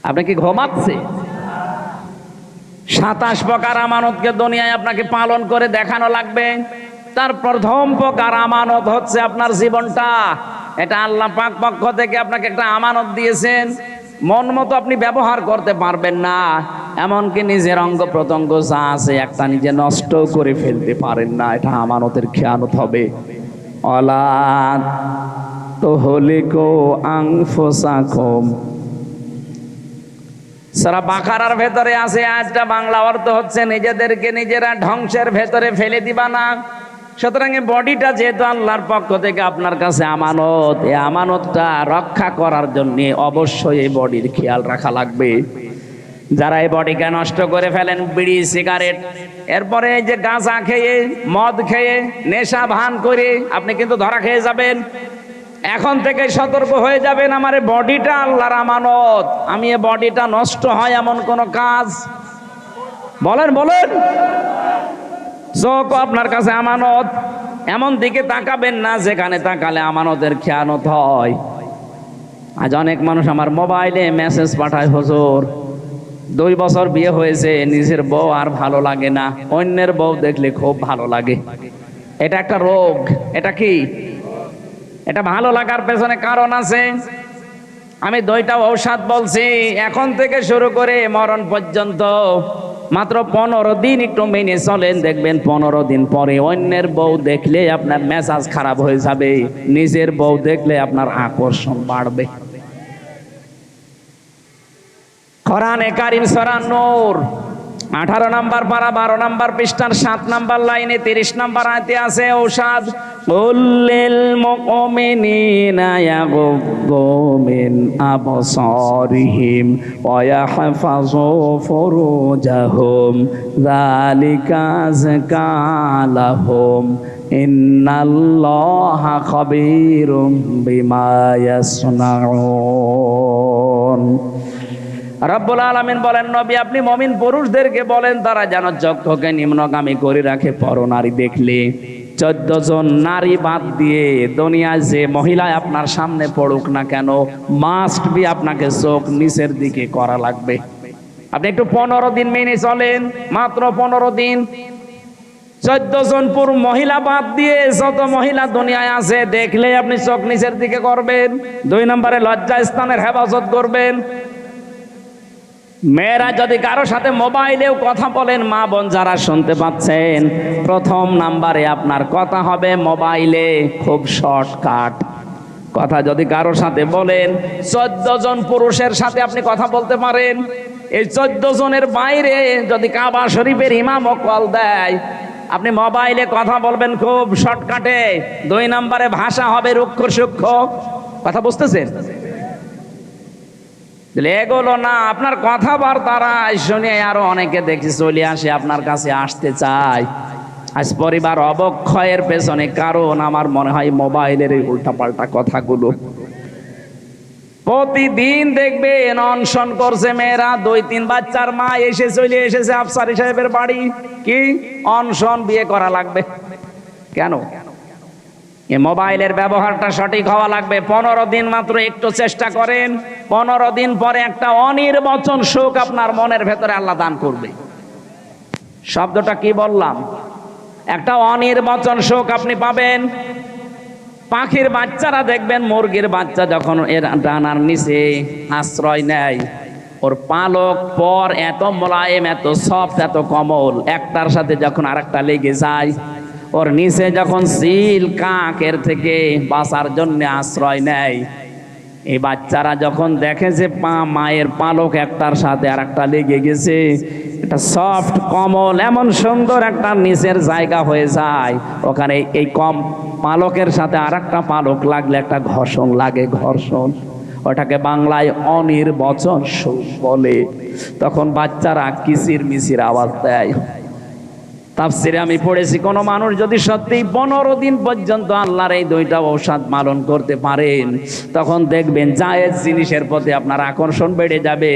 আপনি কি ঘুমাচ্ছে? 27 প্রকার আমানতকে দুনিয়ায় আপনাকে পালন করে দেখানো লাগবে। তার প্রথম প্রকার আমানত হচ্ছে আপনার জীবনটা। এটা আল্লাহ পাক পক্ষ থেকে আপনাকে একটা আমানত দিয়েছেন, মন মতো আপনি ব্যবহার করতে পারবেন না, এমনকি নিজের অঙ্গ প্রত্যঙ্গ যা আছে একটা নিজে নষ্ট করে ফেলতে পারেন না। এটা আমানতের খেয়ানত হবে। অলাদ তুহলিকু আনফুসাকুম, সূরা বাকারার ভেতরে আছে আয়াতটা, বাংলা অর্থ হচ্ছে নিজেদেরকে নিজেরা ধ্বংসের ভেতরে ফেলে দিবা না। সুতরাং এই বডিটা যেহেতু আল্লাহর পক্ষ থেকে আপনার কাছে আমানত, এই আমানতটা রক্ষা করার জন্য অবশ্যই এই বডির খেয়াল রাখা লাগবে। যারা এই বডিকে নষ্ট করে ফেলেন বিড়ি সিগারেট, এরপরে এই যে গাঁজা খেয়ে মদ খেয়ে নেশা ভান করে আপনি কিন্তু ধরা খেয়ে যাবেন। এখন থেকে সতর্ক হয়ে যাবেন, আমার এই বডিটা আল্লাহর আমানত, আমি এই বডিটা নষ্ট হয় এমন কোন কাজ বলেন বলেন। চোখ আপনার কাছে আমানত, এমন দিকে তাকাবেন না যেখানে তাকালে আমানতের খেয়ানত হয়। আজ অনেক মানুষ আমার মোবাইলে মেসেজ পাঠায়, হুজুর 2 বছর বিয়ে হয়েছে, নিজের বউ আর ভালো লাগে না, অন্যের বউ দেখলে খুব ভালো লাগে। এটা একটা রোগ। এটা কি? এটা ভালো লাগার পেছনে কারণ আছে। আমি 2টা ঔষধ বলছি, এখন থেকে শুরু করে মরণ পর্যন্ত মাত্র 15 দিন একটু মেনে চলেন, দেখবেন 15 দিন পরে অন্যের বউ দেখলে আপনার মেজাজ খারাপ হয়ে যাবে, নিজের বউ দেখলে আপনার আকর্ষণ বাড়বে। কোরআনে কারীম সূরা নূর 18 নম্বর পারা 12 নম্বর পৃষ্ঠার 7 নম্বর লাইনে 30 নম্বর আয়াতে আছে ঔষধ। কুল্লিল মুমিনিনা ইয়াগুদ্দু মিন আবসারিহিম ওয়া ইয়াহফাযু ফুরুজাহুম যালিকা আযকা লাহুম ইন্নাল্লাহা খাবীরুম বিমা ইয়াসনাউন। রব্বুল আলামিন বলেন, নবী আপনি মুমিন পুরুষদেরকে বলেন তারা যেন চক্ষুকে নিম্নগামী করে রাখে পরনারী দেখলে। 14 জন নারী বাদ দিয়ে দুনিয়ায় যে মহিলা আপনার সামনে পড়ুক না কেন, মাস্ট বি আপনাকে চোখ নিচের দিকে করা লাগবে। আপনি একটু 15 দিন মেনে চলেন, মাত্র 15 দিন। 14 জন পুরুষ মহিলা বাদ দিয়ে যত মহিলা দুনিয়ায় আছে দেখলে আপনি চোখ নিচের দিকে করবেন। 2 নম্বরে লজ্জা স্থানের হেফাজত করবেন। মেয়েরা যদি কারো সাথে মোবাইলেও কথা বলেন, মা বোন যারা শুনতে পাচ্ছেন, প্রথম নাম্বারে আপনার কথা হবে মোবাইলে, খুব শর্টকাট কথা। যদি কারো সাথে বলেন, 14 জন পুরুষের সাথে আপনি কথা বলতে পারেন, এই 14 জনের বাইরে যদি কাবা শরীফের ইমামও কল দেয়, আপনি মোবাইলে কথা বলবেন খুব শর্টকাটে। 2 নম্বরে ভাষা হবে রুক্ষ সূক্ষ্ম। কথা বুঝতেছেন? এগুলো না, আপনার কথাবার্তারা শুনে আরো অনেকে দেখি চলে আসে, আপনার কাছে আসতে চায়। আজ পরিবার অবক্ষয়ের পেছনে কারণ আমার মনে হয় মোবাইলের এই উল্টাপাল্টা কথাগুলো। প্রতিদিন দেখবেন অনশন করছে মেয়েরা, 2-3 বাচ্চার মা এসে চলে এসেছে আফসারি সাহেবের বাড়ি। কি অনশন? বিয়ে করা লাগবে। কেন? এই মোবাইলের ব্যবহারটা সঠিক হওয়া লাগবে। 15 দিন মাত্র একটু চেষ্টা করেন, 15 দিন পরে একটা অনির্বচন সুখ আপনার মনের ভেতরে আল্লাহ দান করবে। শব্দটা কি বললাম? একটা অনির্বচন সুখ আপনি পাবেন। পাখির বাচ্চারা দেখবেন, মুরগির বাচ্চা যখন এর ডানার নিচে আশ্রয় নেয়, ওর পালক পর এত মোলায়েম, এত সফট, এত কোমল, একটার সাথে যখন আরেকটা লেগে যায়, ওর নিচে যখন চিল কাকের থেকে বাঁচার জন্য আশ্রয় নেয়, এই বাচ্চারা যখন দেখে যে মায়ের পালক একটার সাথে আর একটা লেগে গেছে, এটা সফট কোমল এমন সুন্দর একটা নিচের জায়গা হয়ে যায়, ওখানে এই কম পালকের সাথে আর একটা পালক লাগলে একটা ঘর্ষণ লাগে, ঘর্ষণ। ওটাকে বাংলায় অনির্বচন সুখ বলে। তখন বাচ্চারা কিচির মিচির আওয়াজ দেয়। তাফসিরে আমি পড়েছি, কোন মানুষ যদি সত্যি 15 দিন পর্যন্ত আল্লাহর এই দুইটা ঔষধ পালন করতে পারেন, তখন দেখবেন জায়েজ জিনিসের প্রতি আপনার আকর্ষণ বেড়ে যাবে,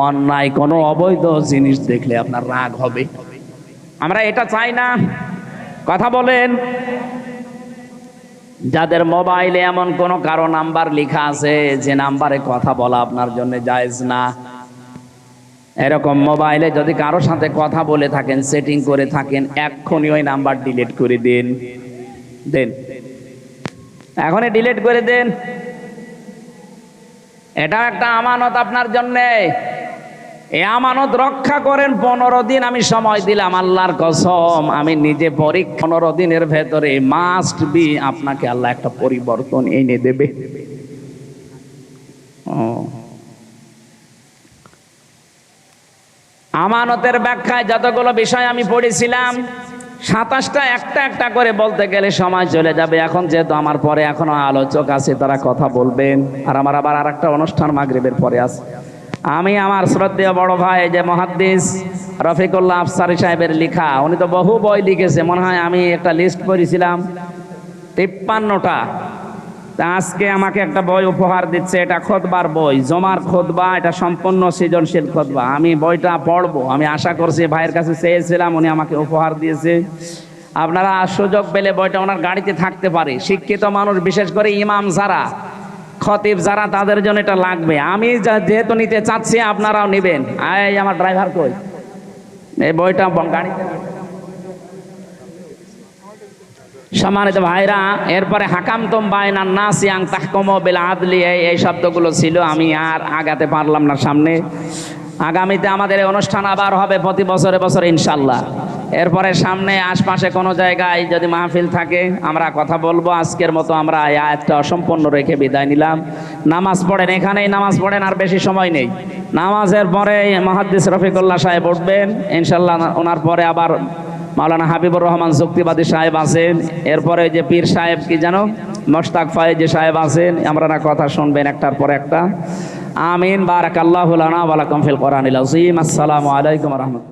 অন্যায় কোনো অবৈধ জিনিস দেখলে আপনার রাগ হবে। আমরা এটা চাই না? কথা বলেন। যাদের মোবাইলে এমন কোন কারো নাম্বার লেখা আছে যে নাম্বারে কথা বলা আপনার জন্য জায়েজ না, এরকম মোবাইলে যদি কারো সাথে কথা বলে থাকেন, সেটিং করে থাকেন, এক্ষুনি ওই নাম্বার ডিলিট করে দেন। এখনই ডিলিট করে দেন। এটা একটা আমানত আপনার জন্য। এই আমানত রক্ষা করেন। 15 দিন আমি সময় দিলাম, আল্লাহর কসম আমি নিজে পরীক্ষা। 15 দিনের ভেতরে মাস্ট বি আপনাকে আল্লাহ একটা পরিবর্তন এনে দেবে। আমানতের ব্যাখ্যায় যতগুলো বিষয় আমি পড়েছিলাম, 27টা একটা একটা করে বলতে গেলে সময় চলে যাবে। এখন যেহেতু আমার পরে এখনো আলোচক আছে, তারা কথা বলবেন, আর আমার আবার আরেকটা অনুষ্ঠান মাগরিবের পরে আছে। আমি আমার শ্রদ্ধেয় বড় ভাই যে মুহাদ্দিস রফিকুল্লাহ আফসারী সাহেবের লেখা, উনি তো বহু বই লিখেছে, মনে হয় আমি একটা লিস্ট করেছিলাম 53টা। তা আজকে আমাকে একটা বই উপহার দিচ্ছে, এটা খুতবার বই, জমার খুতবা, এটা সম্পূর্ণ সৃজনশীল খুতবা। আমি বইটা পড়বো, আমি আশা করছি, ভাইয়ের কাছে চেয়েছিলাম, উনি আমাকে উপহার দিয়েছে। আপনারা সুযোগ পেলে বইটা ওনার গাড়িতে থাকতে পারে। শিক্ষিত মানুষ, বিশেষ করে ইমাম যারা, খতিব যারা, তাদের জন্য এটা লাগবে। আমি যেহেতু নিতে চাচ্ছি, আপনারাও নেবেন। এই আমার ড্রাইভার কই, এই বইটা গাড়িতে। সম্মানিত ভাইরা, এরপরে হাকামতুম বাইনান নাসি আন তাহকুমু বিল আদলি, এই শব্দগুলো ছিল। আমি আর আগাতে পারলাম না সামনে। আগামীতে আমাদের এই অনুষ্ঠান আবার হবে প্রতি বছরে বছরে ইনশাল্লাহ। এরপরে সামনে আশপাশে কোনো জায়গায় যদি মাহফিল থাকে আমরা কথা বলবো। আজকের মতো আমরা এই আয়াতটা অসম্পূর্ণ রেখে বিদায় নিলাম। নামাজ পড়েন, এখানেই নামাজ পড়েন, আর বেশি সময় নেই। নামাজের পরে মুহাদ্দিস রফিকুল্লাহ সাহেব উঠবেন ইনশাল্লাহ। ওনার পরে আবার মাওলানা হাবিবুর রহমান যুক্তিবাদী সাহেব আছেন। এরপরে যে পীর সাহেব কি জানো, মোশতাক ফায়েজি সাহেব আছেন। আমরা না কথা শুনবেন একটার পর একটা। আমিন। বারাকাল্লাহু লানা ওয়া লাকুম ফিল কোরআনিল আযীম। আসসালামু আলাইকুম ওয়া রাহমাতুল্লাহ।